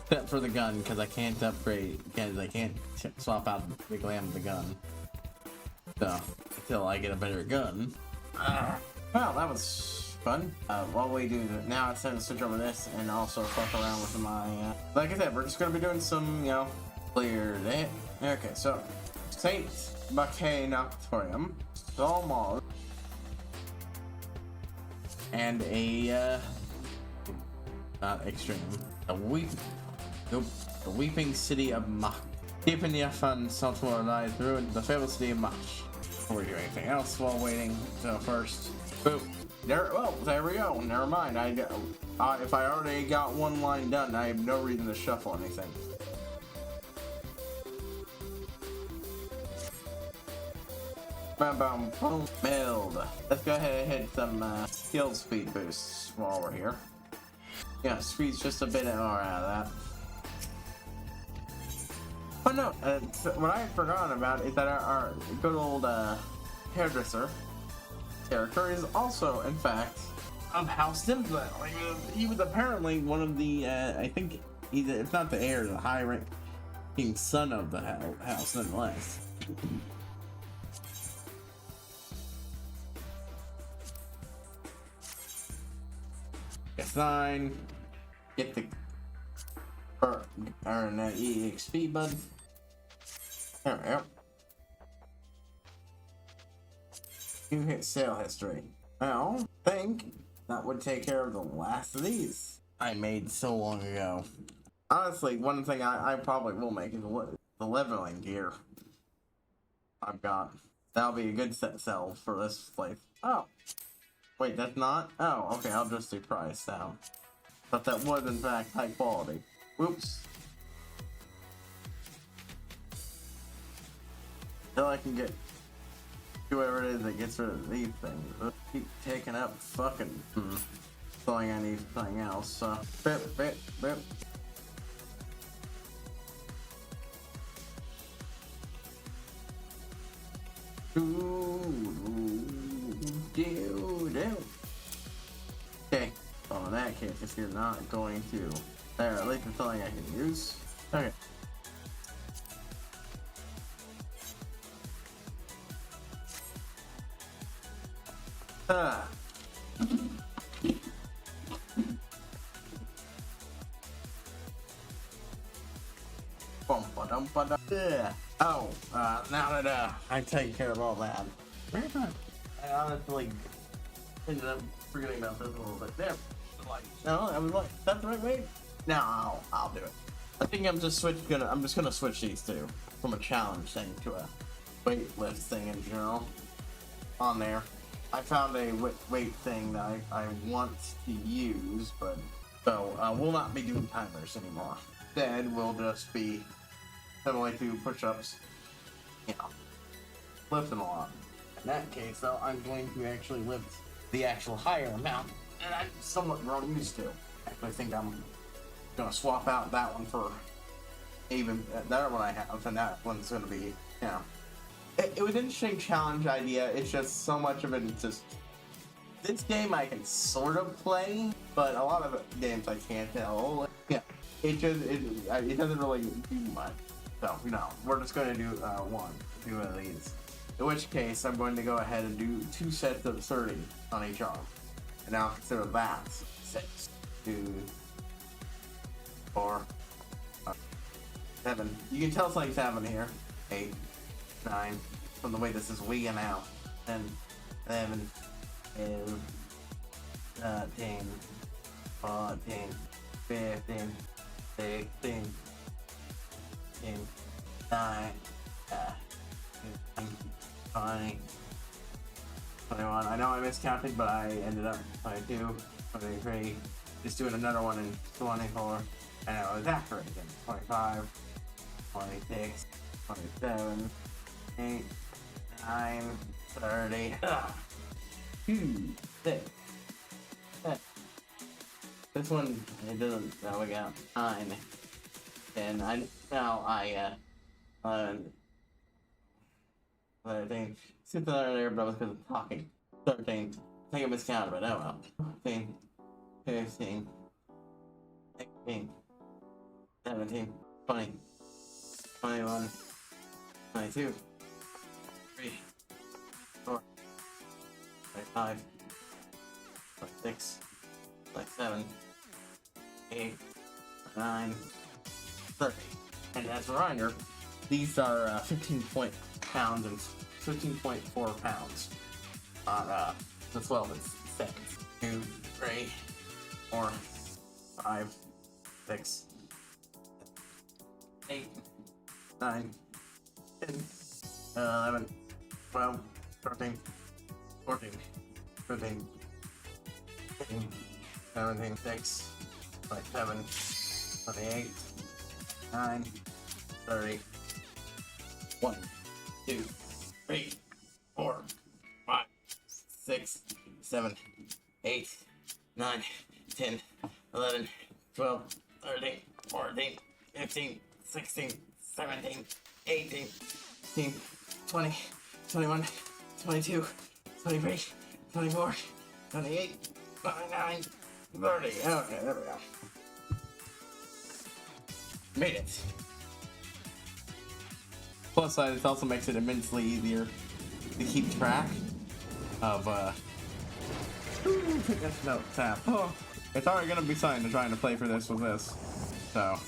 Except for the gun, because I can't upgrade, because I can't swap out the glam of the gun. So, until I get a better gun. Well, that was fun. While we do that, now it's time to switch over this and also fuck around with my, like I said, we're just gonna be doing some, you know, clear day. Okay, so, Saint Bacchae Noctorium, Solmar, and a, not extreme, the Weeping City of Mach. Deep in the Afan Saltmore lies ruined the fabled city of Mach. Before we do anything else while waiting, so first, boop. There, well, there we go. Never mind. If I already got one line done, I have no reason to shuffle anything. Bam, bam, boom, build. Let's go ahead and hit some skill speed boosts while we're here. Yeah, speed's just a bit more out of that. But no, what I had forgotten about is that our good old hairdresser character is also, in fact, of House Dimsdale. He was apparently one of the, I think, if not the heir, the high-ranking son of the house, nonetheless. Assign, get the earn that EXP, bud. There we go. You hit sale history. Well, I think that would take care of the last of these I made so long ago. Honestly, one thing I probably will make is the leveling gear I've got. That'll be a good set sell for this place. Oh. Wait, that's not? Oh, okay, I'll just do price down. But that was, in fact, high quality. Whoops. Until I can get whoever it is that gets rid of these things. Let's keep taking up fucking something I need something else. So, bip. Okay, well in that case, if you're not going to, there, at least it's something I can use. Okay. Oh, now that I take care of all that. Very fun. I honestly ended up forgetting about this a little bit. There. No, I was like, that's the right way? No, I'll do it. I think I'm just gonna switch these two from a challenge thing to a weightlist thing in general. On there. I found a weight thing that I want to use, but so we'll not be doing timers anymore. Instead, we'll just be similar to push-ups, you know, lifting a lot. In that case, though, I'm going to actually lift the actual higher amount, and I'm somewhat grown used to. I think I'm gonna swap out that one for even that one I have, and that one's gonna be, you know. It was an interesting challenge idea. It's just so much of it is just this game I can sort of play, but a lot of games I can't tell. Yeah, it doesn't really do much. So we're just going to do two of these. In which case, I'm going to go ahead and do 2 sets of 30 on each arm, and now consider that 6. 2, 4, 7. You can tell something's happening here. 8, 9. From the way this is wigging out. 10, 11, 12, 13, 14, 15, 16, 9, 20, 21. I know I miscounted, but I ended up 22, 23. Just doing another one in 24. And I was accurate again. 25, 26, 27, 8, 9, 30. 2, 6. This one, it doesn't. Oh, we got 9. And I 13. Super earlier, but it was because of talking. 13. I think I miscounted, but oh well. 14, 15, 16, 17, 20, 21, 22, 3, 4, 25, 26, 27, 8, 9, 30. And as a reminder, these are 15 pounds and 15.4 pounds on the 12 seconds. 2, 3, 4, 5, 6, 8, 9, 10, 11, 12, 13, 14, 15, 16, 17, 6, 27, 28, 9, 30, 1, 2, 3, 4, 5, 6, 7, 8, 9, 10, 11, 12, 13, 14, 15, 16, 17, 18, 19, 20, 21, 22, 23, 24, 28, 29, 30. Okay, there we go. Made it. Plus side, it also makes it immensely easier to keep track of no tap. Oh, it's already gonna be something trying to play for this with this. So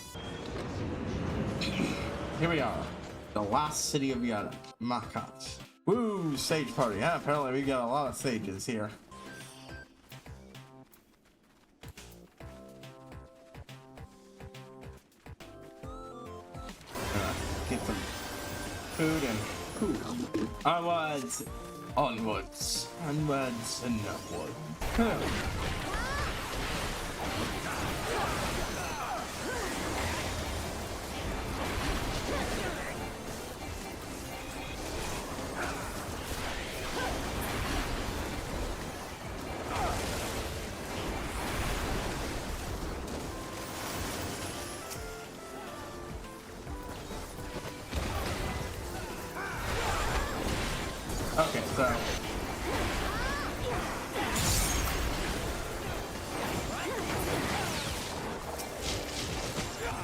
here we are. The last city of Yada, Makat. Woo, sage party. Yeah, apparently we got a lot of sages here. Get some food and cool. Onwards, onwards, onwards and upwards. Okay, so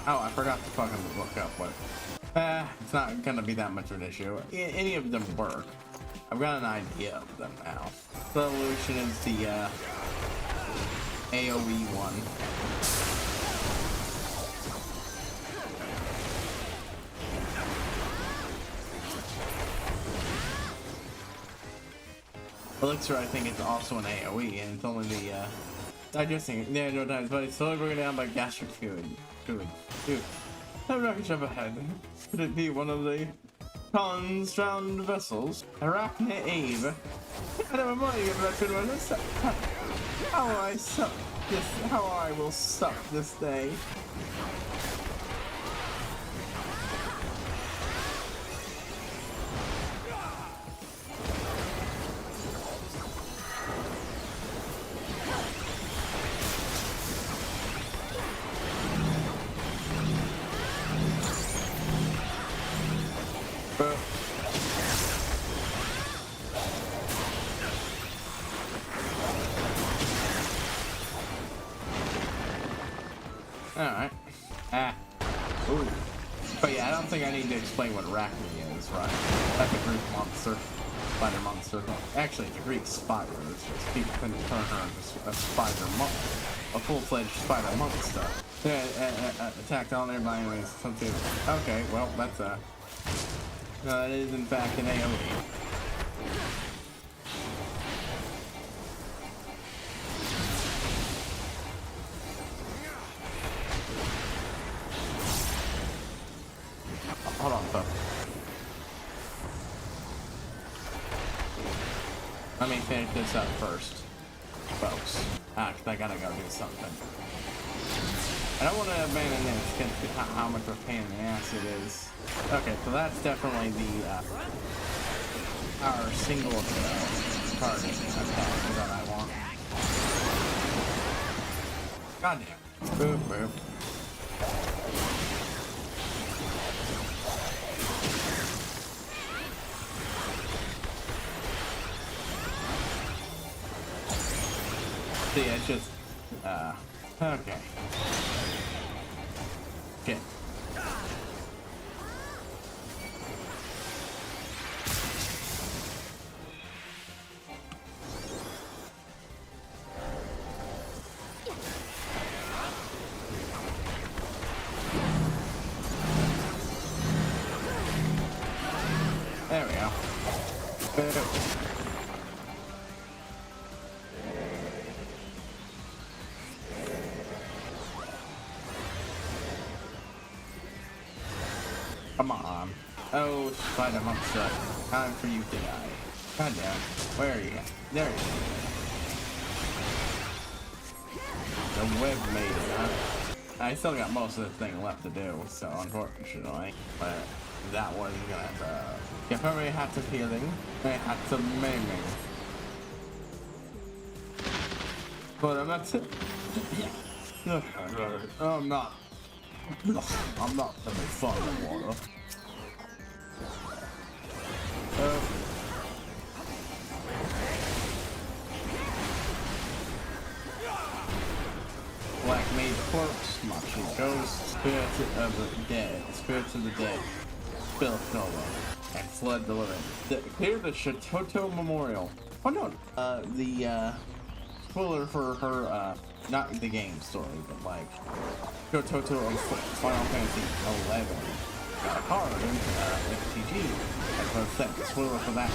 oh, I forgot to fucking look up what. It's not gonna be that much of an issue. Any of them work. I've got an idea of them now. Solution is the AoE one. Elixir, I think, is also an AoE, and it's only the digesting the annual times, but it's slowly broken down by gastric fluid. Dude, that wreckage up ahead. Could it be one of the Khan's drowned vessels? Arachne Ave. I never mind you wretched one. How will I suck this? How I will suck this day. Alright. Ooh. But yeah, I don't think I need to explain what Arachne is, right? Like a Greek monster. Spider monster. Actually, it's a Greek spider. It's just people couldn't turn her into a spider monster. a full-fledged spider monster. Yeah, attacked all nearby enemies. Something. Okay, well, that's no, it is in fact an AoE. Hold on, folks. Let me finish this up first, folks. Cause I gotta go do something. I don't want to abandon this because how much of a pain in the ass it is. Okay, so that's definitely the our single target attack that I want. God damn. Boop, boop. See, it's just, okay. Okay. There we go. Come on. Oh, spider monster. Time for you to die. God damn. Where are you at? There you go. The web made it, huh? I still got most of this thing left to do, so unfortunately. But that one's gonna have to... You probably have to healing. I have to maiming. But that's it. I'm not having fun in water. Black Mage Corpse, Machi Ghost, Spirits of the Dead, Spill Nova, and Flood the Living. Clear the Shototo Memorial. Oh no, the spoiler for her, not the game story, but like Shototo of Final Fantasy 11 got a card in FTG. That's what I said. Spoiler for that.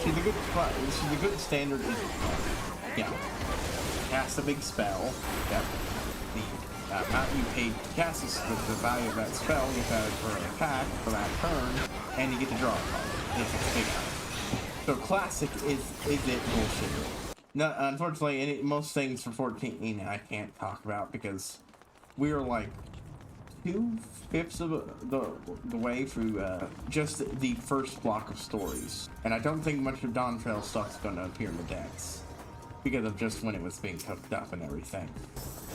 She's a good standard. Yeah. Cast a big spell. That the amount you paid to cast is the value of that spell you added for an attack for that turn, and you get to draw a card if it's big enough. So classic is it bullshit. No, unfortunately, most things for 14 I can't talk about because we are like 2/5 of the way through just the first block of stories, and I don't think much of Dawn Trail stuff's going to appear in the decks because of just when it was being cooked up and everything.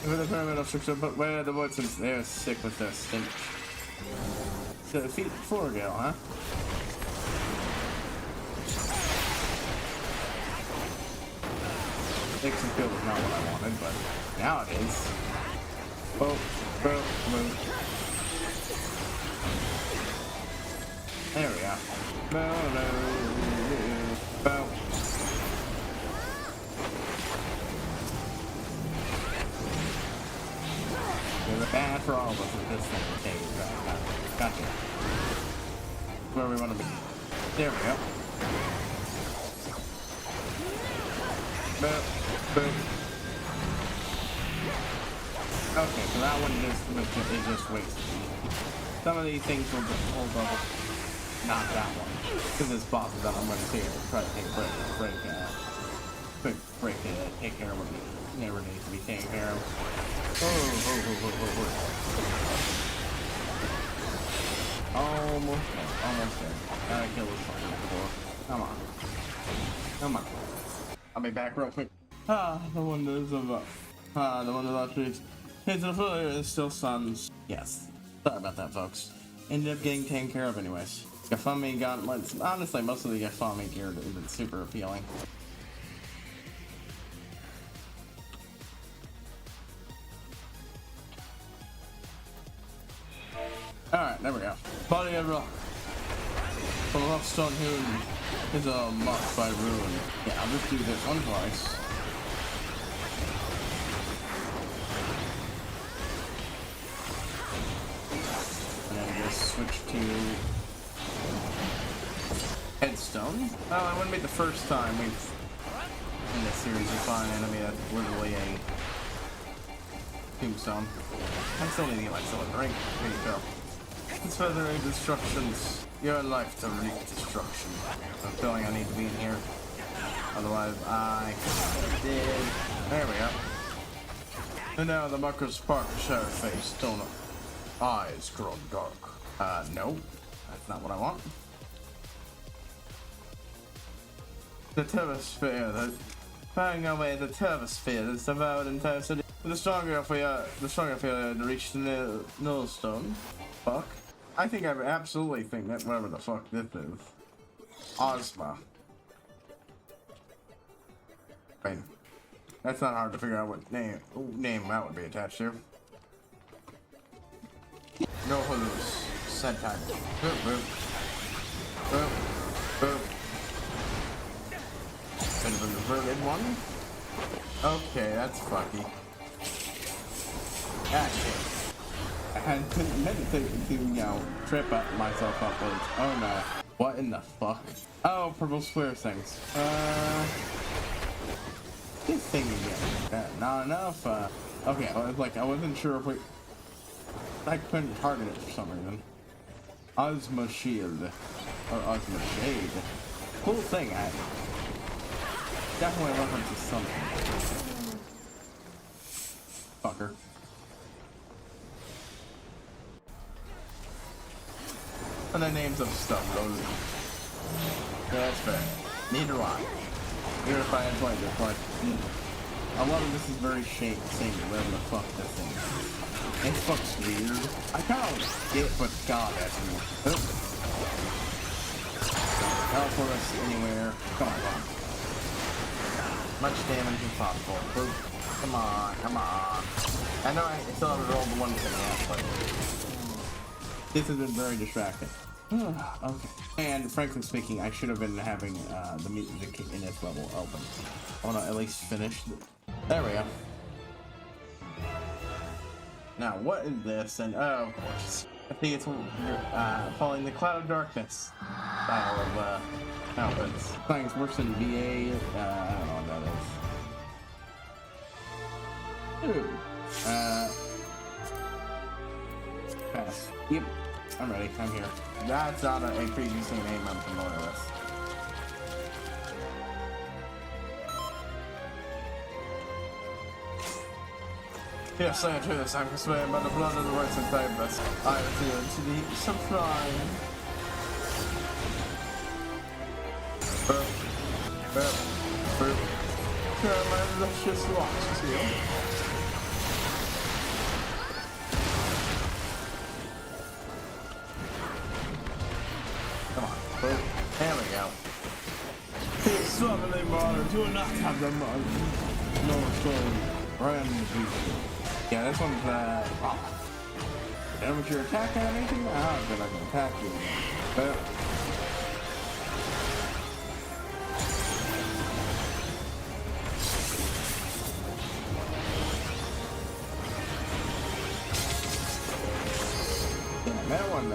With the pyramid of structure, but where the woods they're sick with their stench. So feet floor girl, huh? Fix and kill was not what I wanted, but now it is. Oh, boom, boom. There we go. Boom, boom. There's a bad for all of us with this thing. Okay, gotcha. Where we want to be. There we go. Boom, boom. Okay, so that one is just wasted. Some of these things will just hold up. Not that one. Because this boss is that I'm going to try to take a break, take care of what never needs to be taken care of. Almost there. Gotta kill this one before. Come on. I'll be back real quick. The wonders of trees. His affiliate is still sons. Yes. Sorry about that, folks. Ended up getting taken care of anyways. Gafami gauntlets. Honestly, most of the Gafami gear isn't super appealing. Alright, there we go. Body of rock. From Rockstone Hoon. It's a mocked by ruin. Yeah, I'll just do this one twice. And then just switch to headstone. Oh, it wouldn't be the first time we've in this series we find an enemy that's literally a tombstone. I still need to get myself a drink. Here you go. It's feathering destructions. Your life to reap destruction. I'm feeling I need to be in here. Otherwise, I did. There we go. And now the muckers spark shadow face, don't eyes grow dark. No. That's not what I want. The Turbosphere, the firing away the Turbosphere that's devoured entire city. The stronger if we are to reach the Nullstone. Fuck. I think I absolutely think that whatever the fuck this is. Ozma. I mean, that's not hard to figure out what name that would be attached to. No halluce. Set time. Boop, boop. Boop, boop. Bit of an inverted one. Okay, that's fucky. Ah, shit. I had meditated to, you know, trip up myself upwards. Oh no. What in the fuck? Oh, purple square things. This thing again. Not enough. Okay, I wasn't sure if I couldn't target it for some reason. Ozma Shield. Or Ozma Shade. Cool thing, I definitely reference to something. Fucker. And the names of stuff, those. Yeah, that's fair. Neither do I. Even if I had played this, like, a lot of this is very samey, whatever the fuck this thing is. It fucks weird. I kind of get what God has me. Teleport us anywhere. Come on. Much damage as possible. Boop. Come on. I know I still haven't rolled the one thing yet, but this has been very distracting. Okay. And frankly speaking, I should have been having the music in this level open. I want to at least finish. There we go. Now, what is this? And oh, of course, I think it's following the cloud of darkness style of outfits. Things worse than VA. I don't know what that is. Ooh. Pass. Yep. I'm ready. I'm here. That's not a previously name I'm familiar with. Yes, I do this. I'm persuaded by the blood of the rights and favors. I adhere to the sublime. Share my luscious locks here. Come on. There we go. Suddenly, modern, do not have the money. No stone. Brand new. Yeah, this one's, done with your attack animation? Ah, then I can attack you. But yeah, that one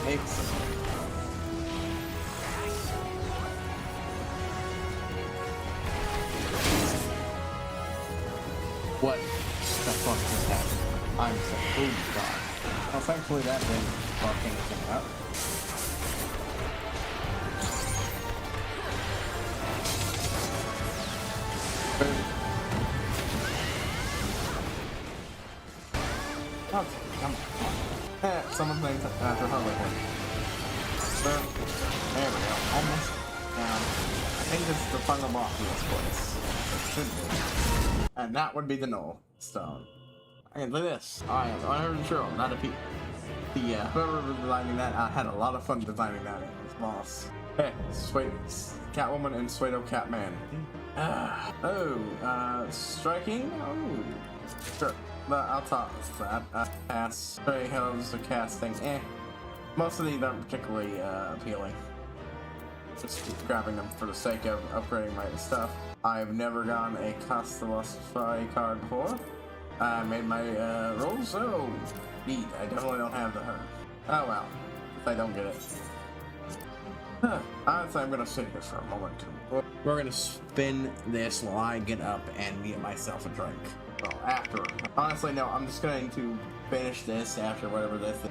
takes. What the fuck just happened? I'm so oh god. Well, thankfully that didn't fuck anything up. Oh, come on. Someone's named after her like that. There we go. Almost down. I think this is the final boss of this place. It should be. And that would be the Null Stone. And look at this. I am 100% sure, not a peep. Whoever was designing that, I had a lot of fun designing that as boss. Hey, sweet Catwoman and Suedo Catman. Striking? Oh, sure. But I'll toss that. Pass. Stray Hills, the casting. Most of these aren't particularly appealing. just grabbing them for the sake of upgrading my stuff. I've never gotten a Costalify card before. I made my rolls, so neat. I definitely don't have the hurt. Oh well, if I don't get it. Honestly, I'm gonna sit here for a moment. We're gonna spin this while I get up and get myself a drink. Well, after. Honestly, no, I'm just going to finish this after whatever this is.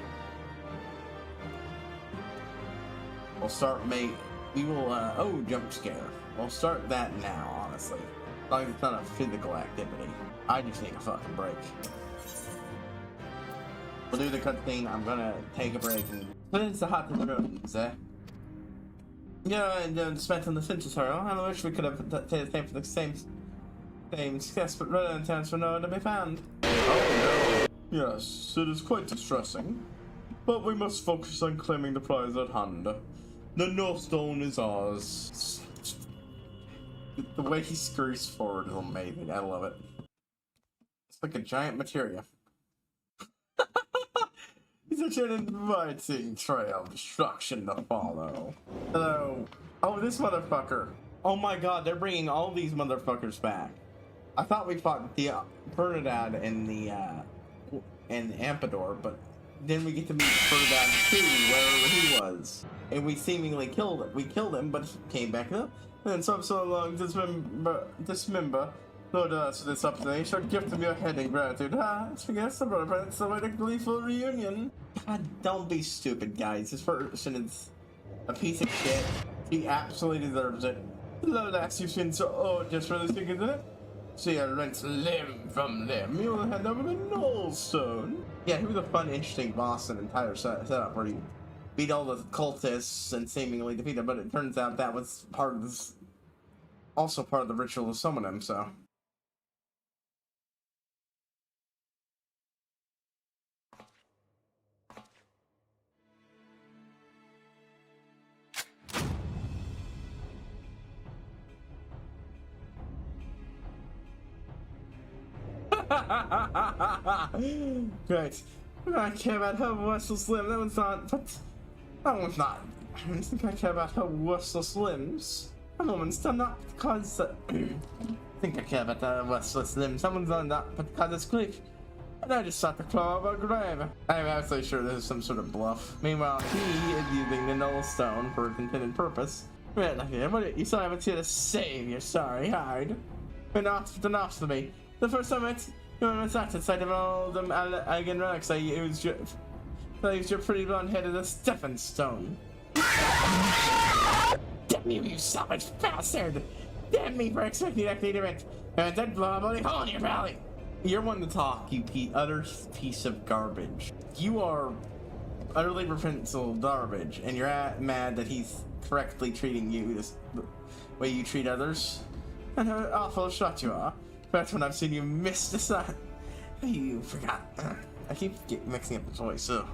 We'll start we will, oh, jump scare. We'll start that now, honestly. As long as it's not a physical activity. I just need a fucking break. We'll do the cutscene. I'm gonna take a break and put into the hot rooms, eh? Yeah, and spent on the synthesizer. I wish we could have taken the same for the same success, but rather than times for no one to be found. Oh no. Yes, it is quite distressing. But we must focus on claiming the prize at hand. The North Stone is ours. The way he scurries forward is amazing. I love it. It's like a giant materia. It's such an inviting trail of destruction to follow. Hello. Oh, this motherfucker. Oh my god, they're bringing all these motherfuckers back. I thought we fought the Bernadad in the Ampedor, but then we get to meet Bernadad 2, wherever he was. And we seemingly killed him, but he came back up. And so long dismember. Lord, for this opportunity, shall gift of your head in gratitude. I guess the brother presents a gleeful reunion. God, don't be stupid, guys. This person is a piece of shit. He absolutely deserves it. Hello, lass, you've been so old just for the sake of it. See, I rent limb from limb. You will hand over the Nullstone. Yeah, he was a fun, interesting boss and entire setup where he beat all the cultists and seemingly defeated them, but it turns out that was part of this, also part of the ritual to summon him, so. Great. I care about her worthless limb. That one's not. But that one's not. I don't think I care about her worthless limbs. That woman's done that because. I think I care about her worthless limbs. Someone's done that because it's grief. And I just sought the claw of her grave. I'm absolutely sure this is some sort of bluff. Meanwhile, he is using the Nullstone for its intended purpose. You still haven't here to save your sorry hide. Enough to me. The first time I was at the sight of all them Again relics, I used your pretty blonde head as a stepping stone. Damn you savage bastard! Damn me for expecting that kind of event, and then blow a bloody hole in your belly! You're one to talk, you utter piece of garbage. You are utterly reprehensible garbage, and you're mad that he's correctly treating you this way you treat others. And how awful shot you are. That's when I've seen you miss the sun. You forgot. I keep mixing up the voice, so.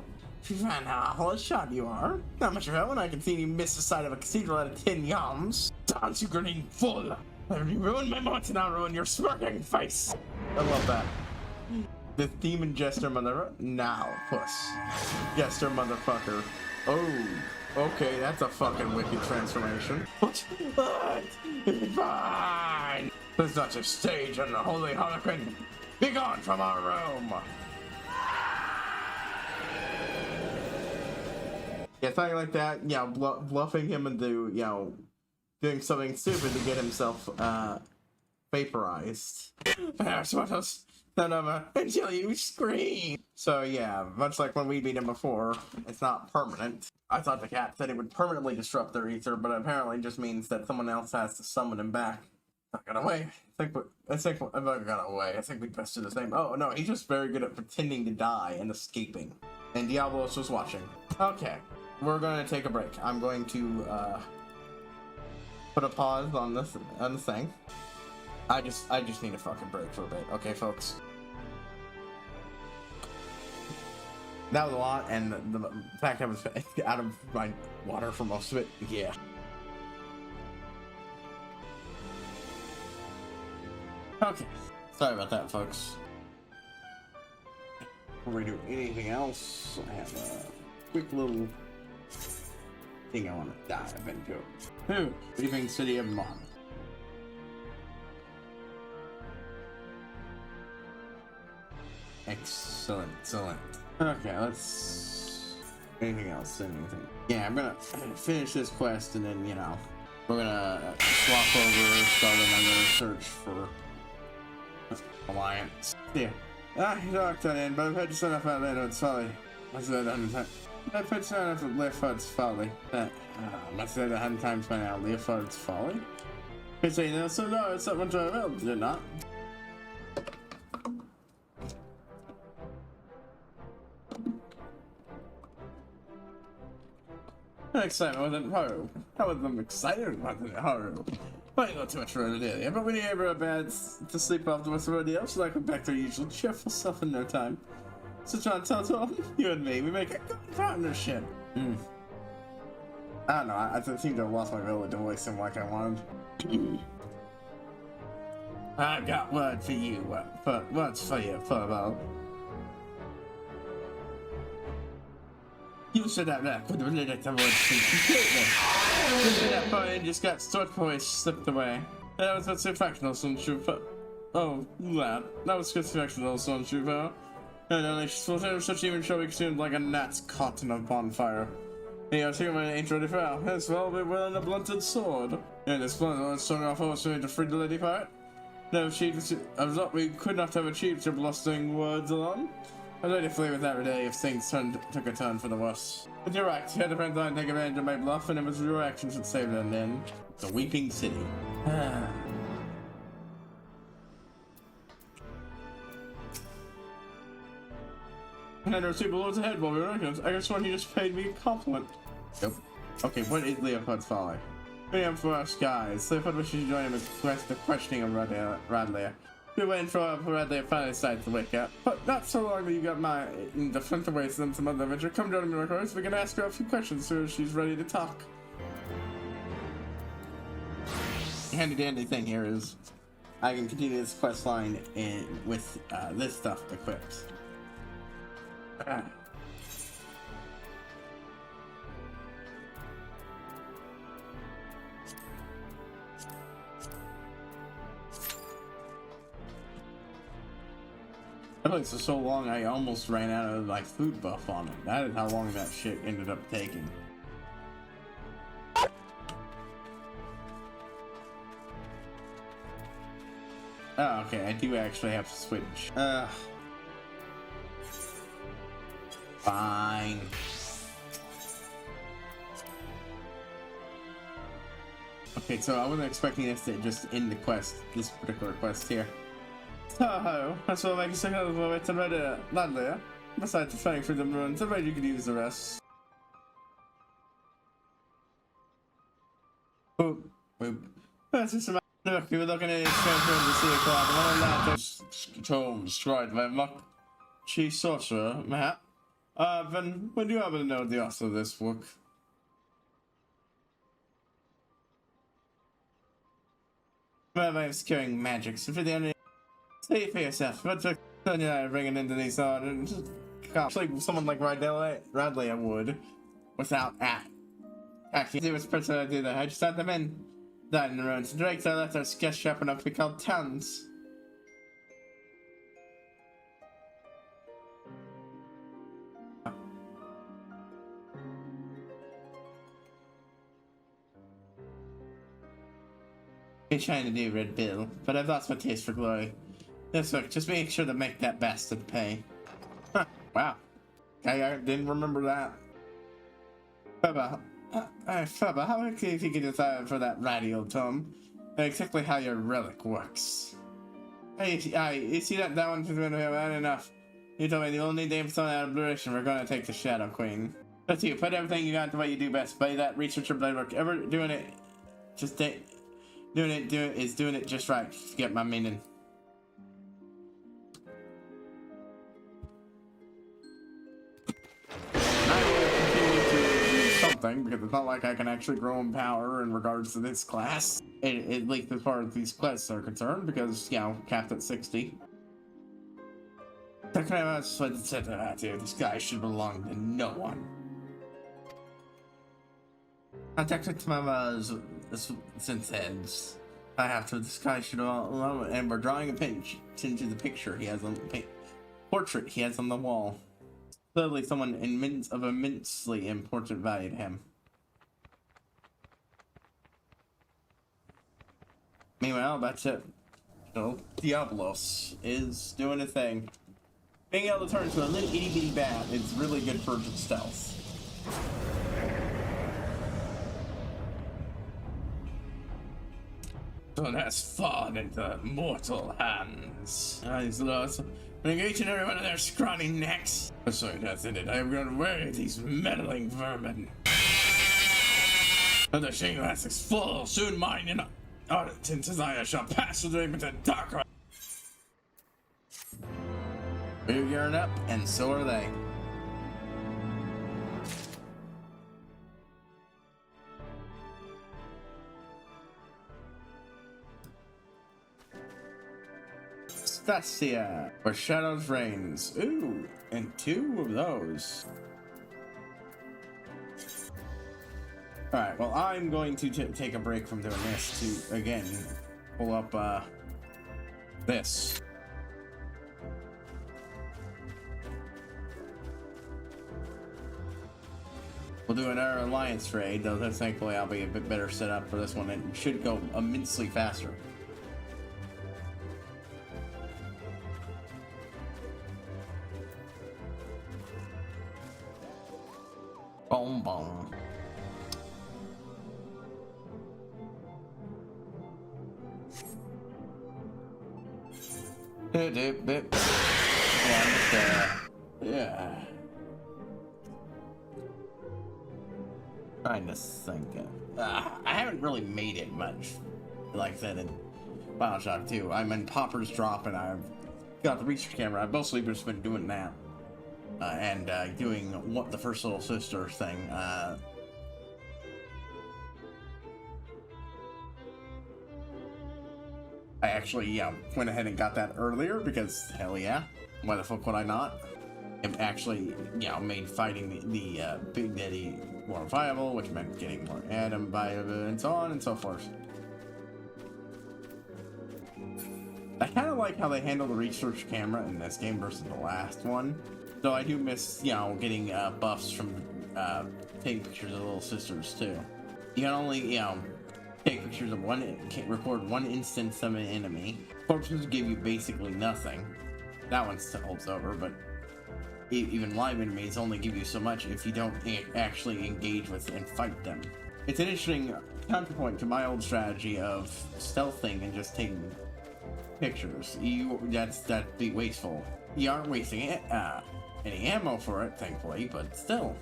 You find how awful a shot you are. Not much of it when I can see you miss the side of a cathedral out of 10 yams. Dance, you grinning fool. You ruined my moment and I'll ruin your smirking face. I love that. The demon jester mother. Now, puss. Jester motherfucker. Oh. Okay, that's a fucking wicked transformation. What? Fine! There's such a stage on the holy harlequin. Be gone from our room! Yeah, something like that, yeah, bluffing him into, you know, doing something stupid to get himself, vaporized. None of it until you scream! So yeah, much like when we beat him before, it's not permanent. I thought the cat said it would permanently disrupt their ether, but apparently it just means that someone else has to summon him back. Not gonna wait. I'm not gonna wait. I think we best do the same. Oh no, he's just very good at pretending to die and escaping. And Diablos was watching. Okay, we're gonna take a break. I'm going to put a pause on this thing. I just need a fucking break for a bit. Okay, folks. That was a lot, and the fact I was out of my water for most of it, yeah. Okay, sorry about that, folks. Before we do anything else, I have a quick little think I want to dive into it. Leaving City of Mon. Excellent, excellent. Okay, let's... Anything else? Anything? Yeah, I'm gonna finish this quest and then, you know, we're gonna swap over, start another search for Alliance. Yeah. You locked that in, but I've had to set up out later, it's folly. I said 100 times. I've had to set up with Leopold's folly. I said 100 times by now, Leopold's folly? You say, no, so no, it's something to will, did it not? Excitement wasn't horror. I wasn't excited, wasn't horror. Might not too much for today, but we need a bed to sleep off the rest of our deal, so I come back to our usual cheerful self in no time. So John tells all you and me, we make a good partnership. I don't know, I seem to have lost my ability to voice him like I wanted. I've got word for you, what's for you, Furbo. You should have that. Could have let the word speak completely. That boy just got short voice slipped away. That was what's fractional, son Shufa. Oh, that was what's fractional, son Shufa. And only such even shall be consumed like a gnat's caught in a bonfire. Hey, I was here my ain't ready for out. As well, but well in a blunted sword. And this blunt was strung off also to free the lady part. No, I was up, we could not have achieved your blustering words alone. I was ready to flee with every day if things took a turn for the worse. But you're right, you had to friends on take advantage of my bluff, and it was your actions that saved it in the end. The Weeping City. And I received below ahead while we were working. I guess one he just paid me a compliment. Nope. Okay, what is Leopold's folly? Waiting for us guys. Leopold wishes you join him in the questioning of Radley. We're waiting for Radley to finally decide to wake up. But not so long that you got my in the front away from some other adventure. Come join me in the so we can ask her a few questions so she's ready to talk. The handy dandy thing here is I can continue this quest line with this stuff equipped. That place was so long I almost ran out of like food buff on it. That is how long that shit ended up taking. Oh, okay, I do actually have to switch. Fine. Okay, so I wasn't expecting this to just end the quest, this particular quest here. So, that's what makes a hell of a way to read it, Ladley. Besides fighting through the ruins, I bet you could use the rest. Boop, boop. That's just a matter. Look, you were looking at his transfer to see a cloud, and one of that just tomes described by Muck Chief Sorcerer, Matt. Then, when do you happen to know the author of this book? My way of securing magic, so for the only say it for yourself, but to turn you bringing into these and just like someone like Radley I would without actually see which person I do that. I just had them in died in the ruins. Drake's I left our sketch sharp enough to be called towns. I'm trying to do Red Bill, but I've lost my taste for glory. This look, just make sure to make that bastard pay. Huh, wow. I didn't remember that. Fubba, how quickly if you could decide for that ratty old Tom? Exactly how your relic works. Hey, you see that one's going to be bad enough. You told me the only name for that obliteration, we're going to take the Shadow Queen. But you put everything you got into what you do best. Play that researcher blade work. Ever doing it, just doing it just right. Get my meaning. Because it's not like I can actually grow in power in regards to this class. At least as far as these quests are concerned, because, you know, capped at 60. This guy should belong to no one. Contacted Mama's since ends. I have to disguise it all, and we're drawing a pinch into the picture he has on the portrait he has on the wall. Clearly, someone of immensely important value to him. Meanwhile, that's it. Diablos is doing a thing. Being able to turn into a little itty bitty bat is really good for stealth. One has fallen into mortal hands. He's lost. Bring each and every one of their scrawny necks. So that's in it. I am going to wear these meddling vermin. And the shame glass is full. Soon mine in ardent desire shall pass through the dark. We're gearing up, and so are they. Stasia, where shadows reigns. Ooh, and 2 of those. Alright, well, I'm going to take a break from doing this to, again, pull up, this. We'll do another alliance raid, though thankfully I'll be a bit better set up for this one. It should go immensely faster. Boom, boom. Yeah. Trying to think. I haven't really made it much, like I said, in Bioshock 2. I'm in Popper's Drop, and I've got the research camera. I've mostly just been doing that. And doing what the first little sister thing. I actually went ahead and got that earlier because hell yeah, why the fuck would I not? It actually made fighting the Big Daddy more viable, which meant getting more Adam viable and so on and so forth. I kind of like how they handle the research camera in this game versus the last one. Though I do miss, getting buffs from taking pictures of little sisters too. You can only, take pictures of record one instance of an enemy. Corpses give you basically nothing. That one still holds over, but even live enemies only give you so much if you don't actually engage with and fight them. It's an interesting counterpoint to my old strategy of stealthing and just taking pictures. That'd be wasteful. You aren't wasting it. Any ammo for it, thankfully, but still.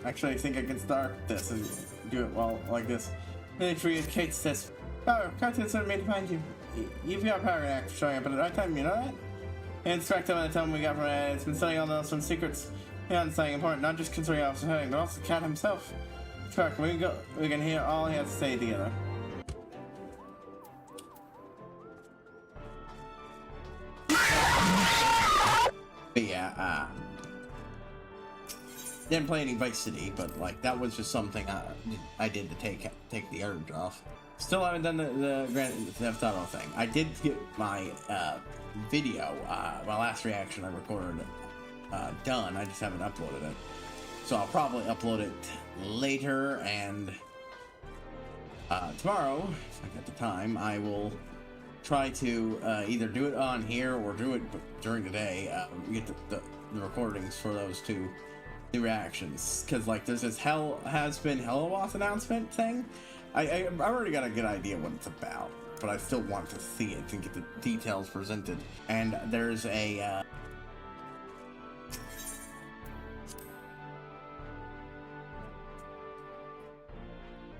Actually, I think I can start this and do it well like this. Military Kate says, "Power, content sent me to find you. You've got power act showing up at the right time, you know that?" And inspect him and tell him we got from it. It's been studying all those some secrets. Yeah, and something important, not just concerning Officer Herring, but also the cat himself. It's correct. We can hear all he has to say together. But yeah, didn't play any Vice City, but like that was just something I did to take the urge off. Still haven't done the Grand Theft Auto thing. I did get my video, my last reaction I recorded done. I just haven't uploaded it, so I'll probably upload it later. And tomorrow, if I get the time, I will try to either do it on here or do it during the day. Get the recordings for those two reactions, because like there's this Hellowath announcement thing. I already got a good idea what it's about, but I still want to see it and get the details presented. And there's a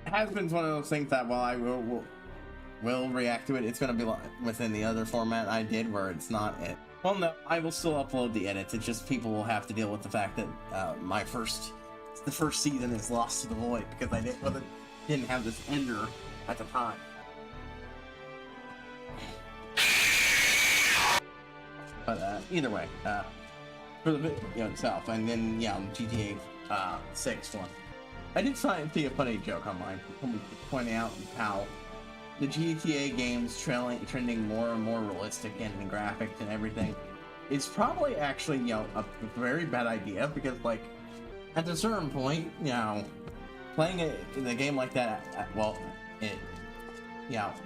has-been's one of those things that while I will react to it, it's going to be within the other format I did where it's not it. Well, no, I will still upload the edits. It's just people will have to deal with the fact that the first season is lost to the void because I didn't have this ender at the time. But either way, for the video itself, and then GTA 6 one. I did see a funny joke online pointing out how the GTA games trending more and more realistic in graphics and everything. It's probably actually a very bad idea, because like at a certain point, playing in a game like that,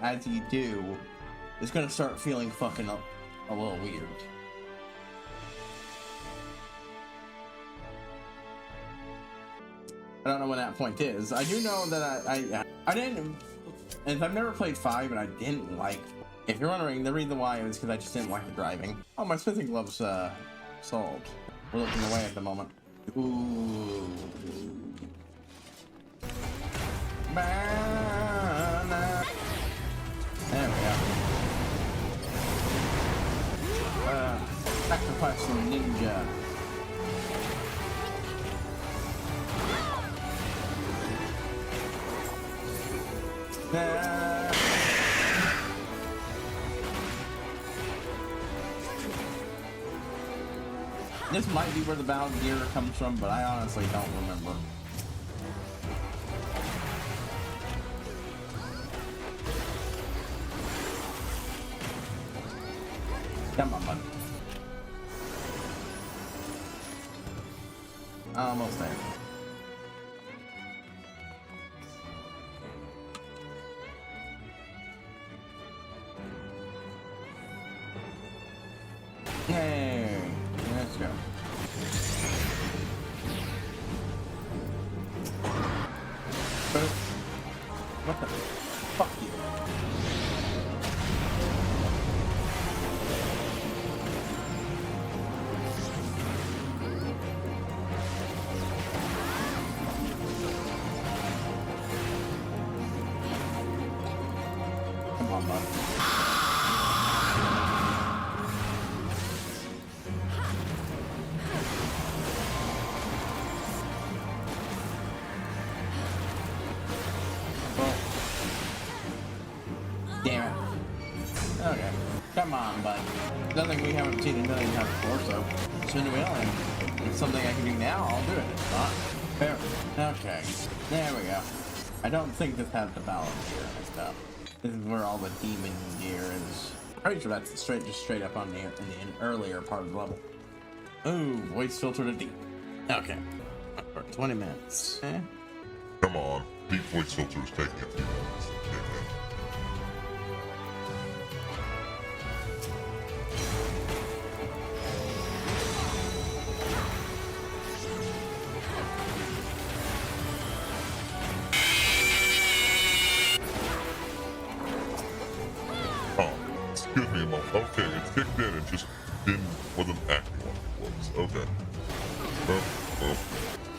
as you do, it's gonna start feeling fucking a little weird. I don't know when that point is. I do know that I didn't, and I've never played 5, and I didn't like. If you're wondering, the reason why was because I just didn't like the driving. Oh, my smithing gloves solved. We're looking away at the moment. Ooh. There we go. Sacrificing ninja. This might be where the battle gear comes from, but I honestly don't remember. Come on, bud. Almost there. Yay! Let's go. What the fuck you? Come on, bud. Damn it. Okay. Come on, bud. Nothing we haven't seen a million times before, so soon we will. And if it's something I can do now, I'll do it. If not, fair. Okay. There we go. I don't think this has the balance gear and stuff. This is where all the demon gear is. Pretty sure that's just straight up on in the earlier part of the level. Ooh, voice filter to deep. Okay. For 20 minutes. Eh? Come on. Deep voice filter is taking a few minutes. Excuse me a moment. Okay, it's kicked in. It just wasn't acting like it was. Okay.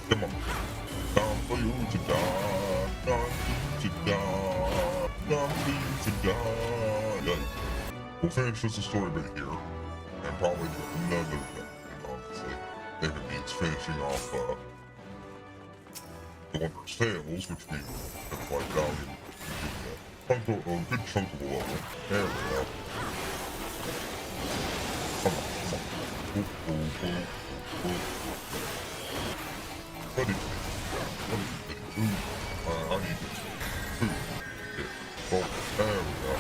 Come on. Time for you to die. Time for you to die. Time for you to die. Yeah. We'll finish this story right here. And probably do another thing, honestly. Maybe it's finishing off the Wondrous Tales, which we have quite valued. A good chunk of the level. There we go. Come on, come on. What do you think? I need food. Yeah. Oh, there we go.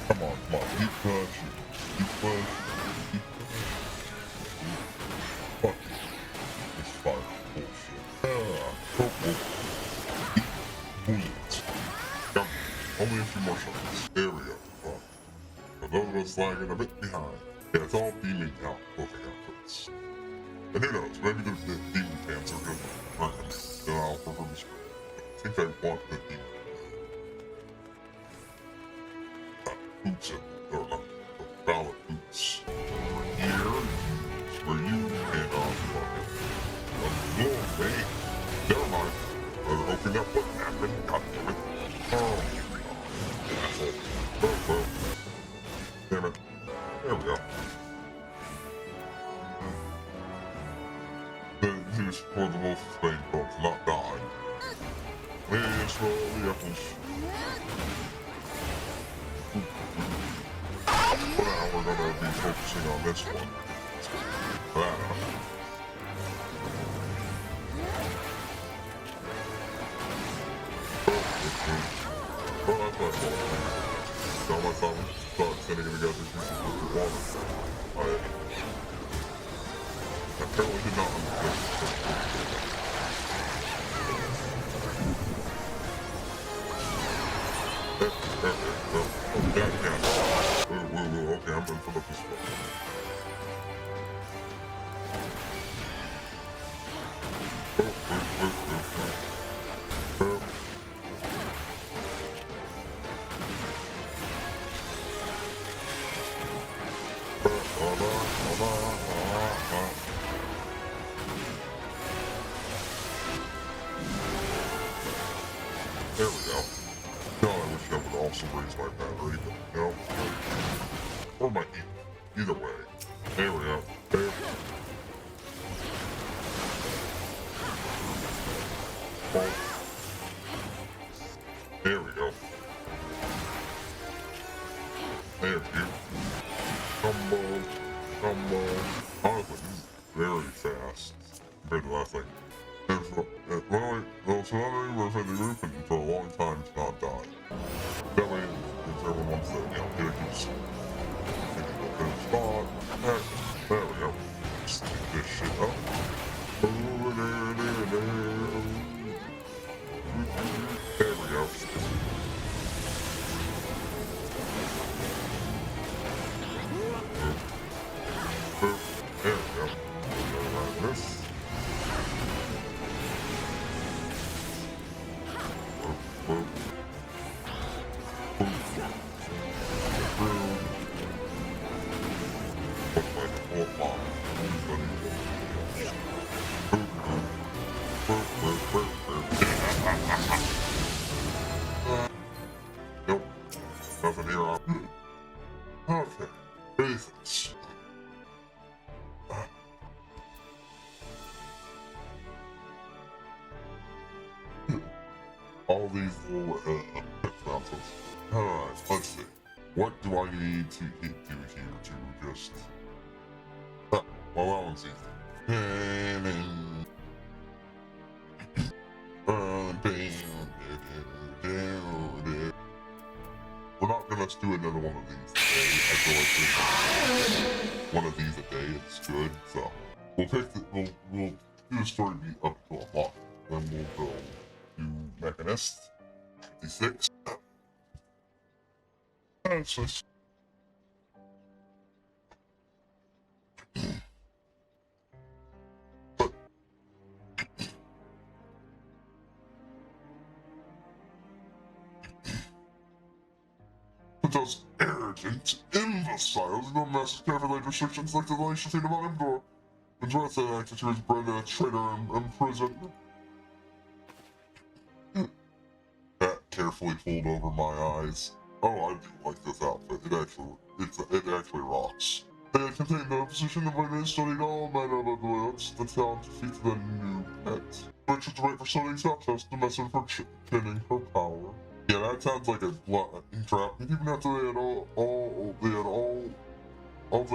Come on, come on. Deep push. Deep push. Deep push. Fuck you. It's fire. Only a few more shots. There we go. For those of us lagging a bit behind. Yeah, it's all demon count looking at this. And who knows, maybe the demon counts are good for him. Then I'll prefer the screen. I think I want the demon. Boots or not. Ballot boots. Over here, where you can little thing. Never mind. Hoping that wouldn't happen. God damn it. Oh, asshole. Oh. Damn it. There we go. Here's for the wolf thing, folks, not die. Please roll the apples. gonna be focusing on this one. Well, that's my fault. Now my thumb starts sending together pieces of water. I apparently did not understand. Okay, I'm gonna put up this one. There we go. No, I wish I would also raise my battery, but no. Or my heat. Either way. There we go. There we go. Oh. There we go. There we go. Combo. Honestly, this is very fast compared to last thing. So another was in the group and for a long time to not die. That way, if everyone wants to, hit a good spot. There we go. Just keep this shit up. There we go. There we go. Like this. Nope. Nothing here. Okay. Basics. All these little nonsense. Alright, let's see. What do I need to do here to just... well, that one's easy. We're not gonna do another one of these today. I feel like one of these a day is good, so we'll pick the, we'll do the story beat up to a lot. Then we'll go do Mechanist 56. That's nice. Those arrogant imbeciles no massive calculate restrictions like the nation thing about Imdor. And threats that acted to his brother, a traitor, and prison. That carefully pulled over my eyes. Oh, I do like this outfit. It actually rocks. They had contained the position of my name, studied all manner of abilities, the talent to defeat the new pet. Richard's right for studying South Test, the method for pinning her power. Yeah, that sounds like a trap. Even after they had all they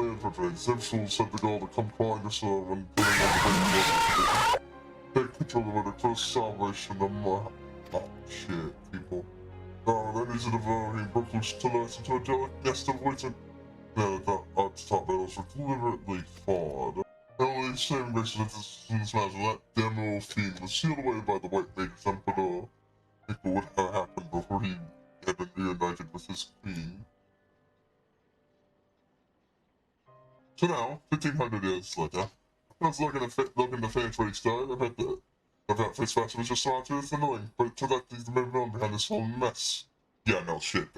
had perfect. Zipsul sent the girl to come crawling to serve and putting on the take control of the first salvation of my... Oh, shit, people. Then he's a devouring Brooklyn's tonight into a angelic nest of waiting. Yeah, the arts top battles were deliberately fought. Only saving grace of this match that demo theme was sealed away by the White Mage's Emperor. Think what would have happened before he had been reunited with his queen. So now, 1500 years later, I was looking to finish what he started. I bet face fashion was just so it's annoying, but it turned out he's the main villain behind this whole mess. Yeah, no shit.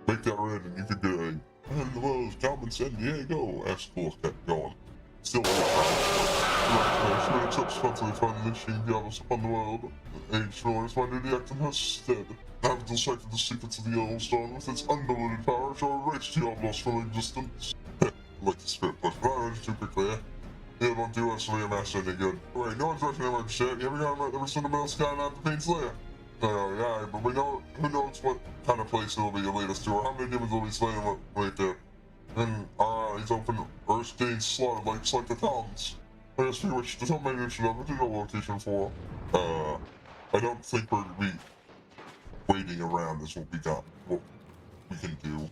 Make that red and you could get a and the world's come in San Diego. Ashpool kept going. Still it's subsequently unleashing Diablos upon the world. Age noise my new acting has stead. I have deciphered the secrets of the Yellowstone with its undiluted power shall erase Diablos from existence. Like the spirit push, but I read too quickly, eh? You don't do us for your master any good. Wait, no one's rushing him like shit. You ever got him ever seen the middle sky not the Pain Slayer? Oh, yeah, but we know who knows what kind of place it'll be to lead us to, or how many demons will be slaying right there. And he's open Earth Gate slot like the towns. I guess we wish to some mention of a location for. I don't think we're gonna be waiting around is what we can do.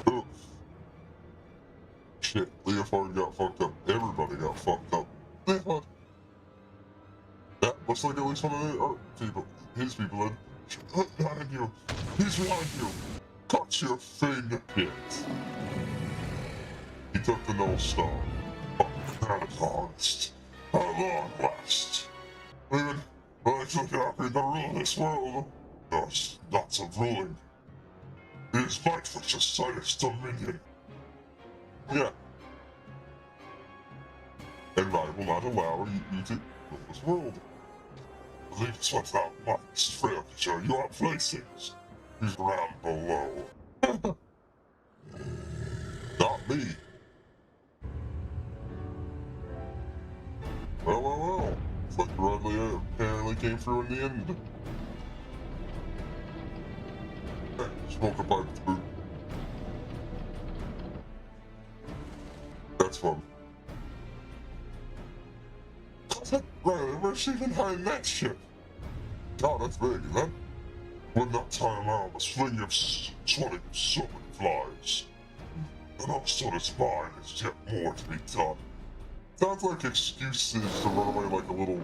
Ugh. Shit, Leopard got fucked up. Everybody got fucked up. Leopard. That looks like at least one of his people had shot behind you. He's behind you. Cut your finger. Shit. He took the Null Star. Honest. A long last. Even when I took after the rule of this world, there's lots of ruling. It is fight for society's dominion. Yeah. And I will not allow you to rule this world. Leave us without Mike's furniture, your places. He's around below. Not me. Well. It's like Rodley apparently came through in the end. Hey, smoke a pipe with boot. That's fun. Right, we're even behind that ship. God, that's big, man. Would not time out a sling of sweating so many flies. And also the spine is yet more to be done. Sounds like excuses to run away like a little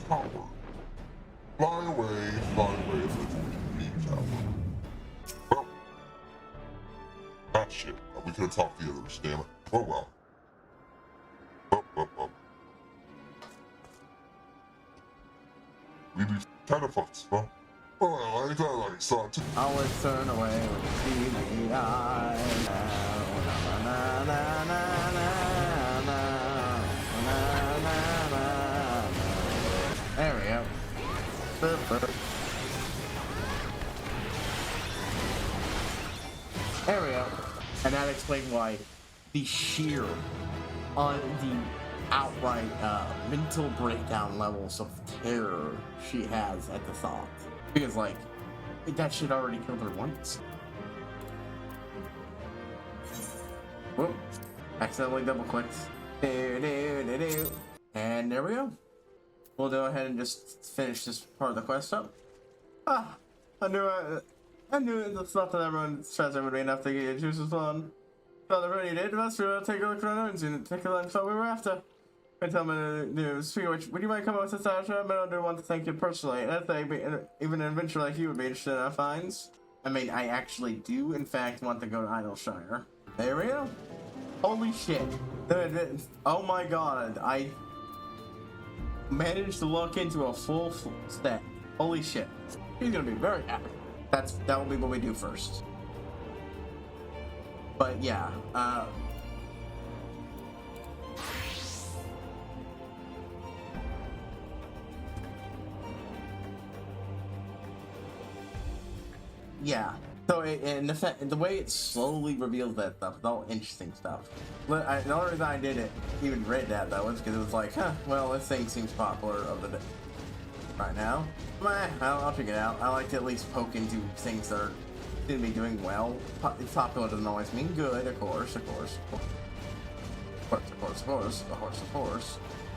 coward. Fly away, little bee coward. Well, that shit. We could have talked the others, damn it. Oh well. We'd be kind of fucked, huh? Oh well, I thought I saw it too. Always turn away when you see me. There we go. There we go. And that explains why the sheer on the outright mental breakdown levels of terror she has at the thought. Because like that shit already killed her once. Whoop. Accidentally double clicked. And there we go. We'll go ahead and just finish this part of the quest up. I knew the stuff that everyone says it would be enough to get your juices flowing. So the really did, let's take a look around and take a look at what we were after. And tell me the news. Speaking of which, would you mind coming with us, Sasha? I do want to thank you personally. And I think even an adventure like you would be interested in our finds. I mean, I actually do, in fact, want to go to Idleshire. There we go. Holy shit. Oh my god, I managed to look into a full set. Holy shit. He's gonna be very happy. That will be what we do first. But yeah, yeah. So in effect, the way it slowly reveals that stuff, it's all interesting stuff. The only reason I didn't even read that though is because it was like, well, this thing seems popular of the day right now. I'll check it out. I like to at least poke into things that are going to be doing well. Popular doesn't always mean good, of course.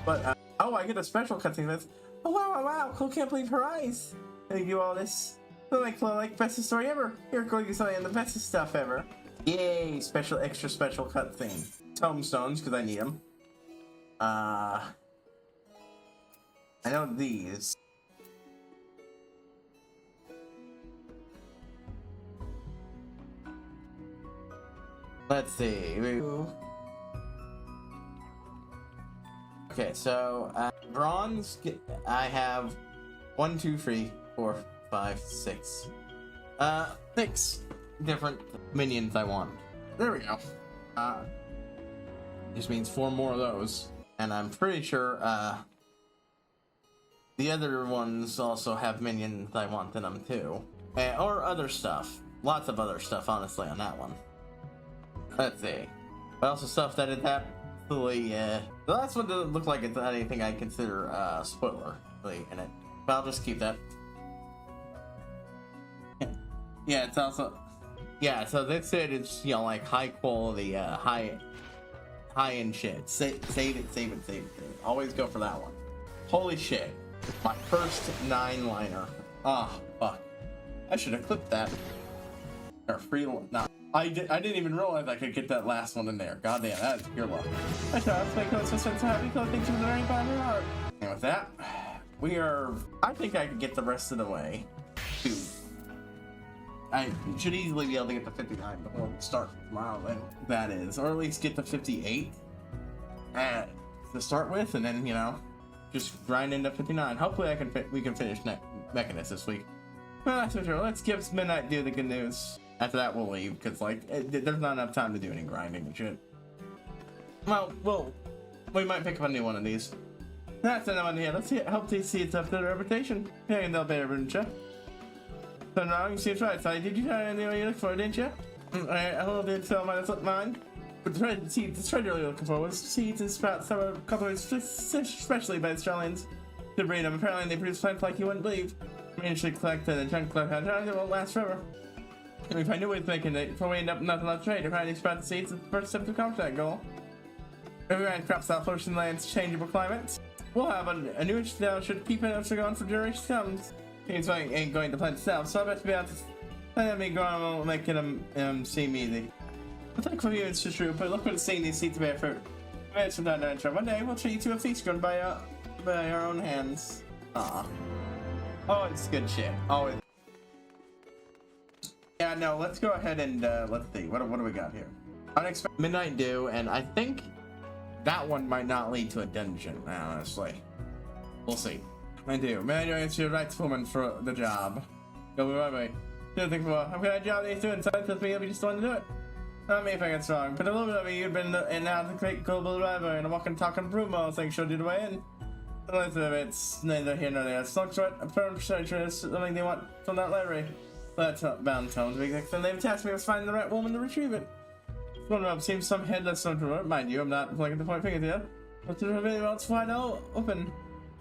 But oh, I get a special cutscene that's, oh wow, cool, can't believe her eyes. They do all this. Like best story ever. You're going to say the best stuff ever. Yay! Extra special cutscene. Tomestones, because I need them. I know these. Let's see. Okay, so bronze. I have 1, 2, 3, 4, 5, 6. 6 different minions I want. There we go. Just means 4 more of those, and I'm pretty sure the other ones also have minions I want in them too, or other stuff. Lots of other stuff, honestly, on that one. Let's see. But also stuff that is absolutely, the last one doesn't look like it's anything I consider, spoiler, really, in it. But I'll just keep that. Yeah, it's also, yeah, so this shit is, you know, like high quality, high-end shit. Save it. Always go for that one. Holy shit. My first 9-liner. Ah, fuck. I should have clipped that. Or free, no. I didn't even realize I could get that last one in there. God damn, that is pure luck. I shall make those systems happy, because things are very bad. And with that, we are, I think I could get the rest of the way to, I should easily be able to get to 59 before we start tomorrow, and that is, or at least get to 58 to start with, and then, you know, just grind into 59. Hopefully we can finish Mechanist this week. Well, that's for sure. Let's give Midnight Dew the good news. After that, we'll leave, because, like, there's not enough time to do any grinding and shit. Well, we might pick up a new one of these. That's another one here. Let's hope they see it's up to their reputation. Yeah, and they'll better, wouldn't you? So now you see it's right. So did you try anything you look for, didn't you? Alright, I hope they sell mine. But the trade you're looking for was seeds and sprouts that were cultivated especially by Australians to breed them. Apparently, they produce plants like you wouldn't believe. We usually collect the junk collection. It won't last forever. If I knew we was making it before we end up nothing left trade, if I sprout the seeds, it's the first step to accomplish that goal. If we ran crops out flourishing lands, changeable climates, we'll have a new style should keep it up to going for generations to come. Things ain't going to plant itself, so I bet to be able to let me go on making them seem easy. I think for you it's just true, but look what it's seeing these seeds bear fruit. It's from that nature. One day we'll treat you to a feast grown by our own hands. Aw. Oh, it's good shit. Always. Yeah, no, let's go ahead and let's see. What do we got here? Unexpected Midnight Dew, and I think that one might not lead to a dungeon, honestly. We'll see. I do. Midnight Dew is your right woman for the job. Go be right way. Didn't think for I'm gonna job that he's doing, so it tells me he'll be just the one to do it. Not me if I get wrong, but a little bit of me, you've been in out the great global driver and a walking talking Brumo thing showed you the way in. The length of it's neither here nor there. Snug short, a firm percentage is something they want from that library. That's not bound tones big next, and they've tasked me with finding the right woman to retrieve it. One of them seems some headless something, mind you, I'm not looking to point fingers here. But there's really else wide open.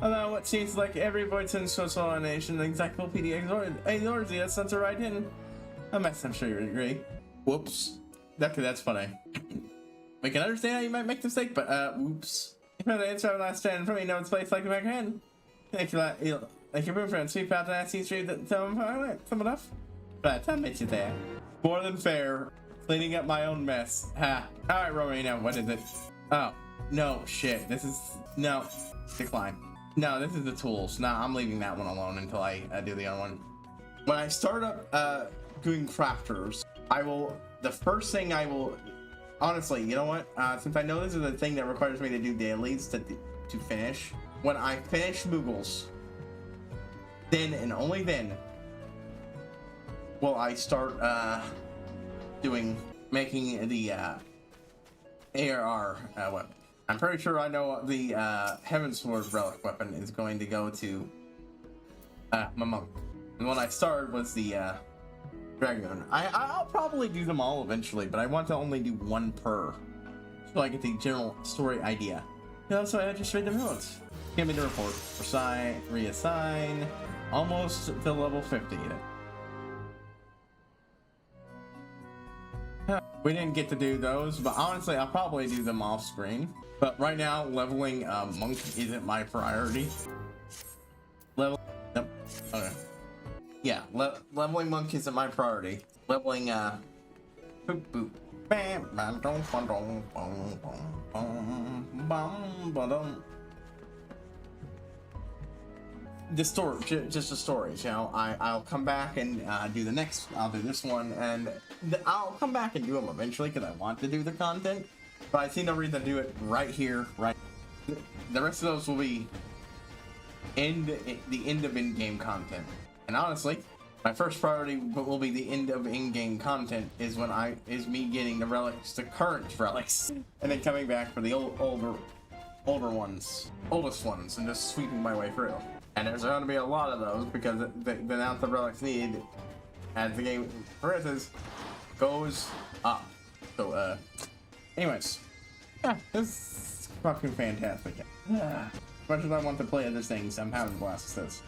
Although what seems like every voice in social nation, the encyclopedia ignores the essence of right in. A mess, I'm sure you agree. Whoops. That's funny. We can understand how you might make the mistake, but whoops. If the answer last stand from me, no one's place like the back hand. Thank you, like your boyfriend, sweep out the nasty street that tell him how I went. Some enough? But I'll meet you there. More than fair. Cleaning up my own mess. Ha. Alright, Rowena, what is it? Oh. No, shit. This is. No. Decline. No, this is the tools. Nah, I'm leaving that one alone until I do the other one. When I start up doing crafters, I will. The first thing I will. Honestly, you know what? Since I know this is a thing that requires me to do dailies to finish, when I finish Moogles, then and only then will I start making the ARR weapon. I'm pretty sure I know the Heavensward relic weapon is going to go to my monk. And when I started was the Dragoon. I'll probably do them all eventually, but I want to only do one per, so I get the general story idea. Yeah, so I just read the notes. Give me the report. Reassign. Almost to level 50. We didn't get to do those, but honestly, I'll probably do them off screen. But right now, leveling monk isn't my priority. Yep. Okay. Yeah, leveling monk isn't my priority. Leveling boop boop. Bam bam dong dong dong dong bam bam. The story, just the stories, you know. I'll come back and do the next. I'll do this one, and I'll come back and do them eventually because I want to do the content. But I see no reason to do it right here, right. The rest of those will be the end of in-game content. And honestly, my first priority will be the end of in-game content is me getting the relics, the current relics, and then coming back for the oldest ones, and just sweeping my way through. And there's going to be a lot of those because the amount of relics needed as the game progresses goes up. So anyways, yeah, this is fucking fantastic. As much as I want to play other things, I'm having a blast with this.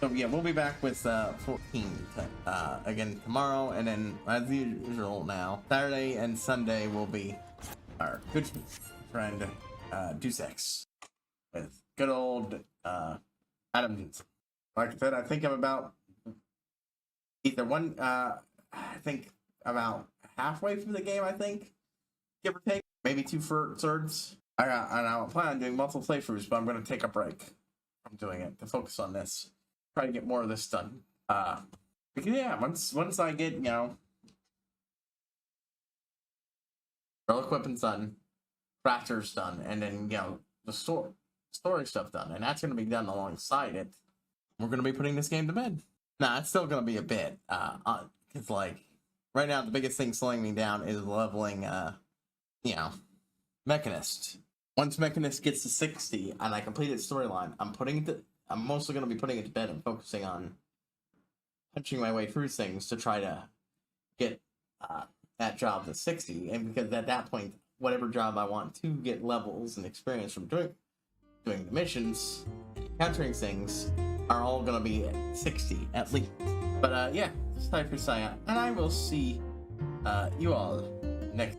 So yeah, we'll be back with 14 again tomorrow, and then as usual now, Saturday and Sunday will be our good friend Dusex with good old Adam. Like I said, I think I'm about either one. I think about halfway through the game. I think, give or take, maybe 2/3. And I plan on doing multiple playthroughs, but I'm going to take a break from doing it to focus on this. Try to get more of this done. Because yeah, once I get Relic Weapons done, Crafters done, and then the story stuff done, and that's going to be done alongside it. We're going to be putting this game to bed. Nah, it's still going to be a bit. It's like right now the biggest thing slowing me down is leveling. Mechanist. Once Mechanist gets to 60 and I complete its storyline, I'm mostly going to be putting it to bed and focusing on punching my way through things to try to get that job to 60. And because at that point, whatever job I want to get levels and experience from doing the missions, encountering things, are all going to be at 60 at least. But yeah, it's time for sign out, and I will see you all next.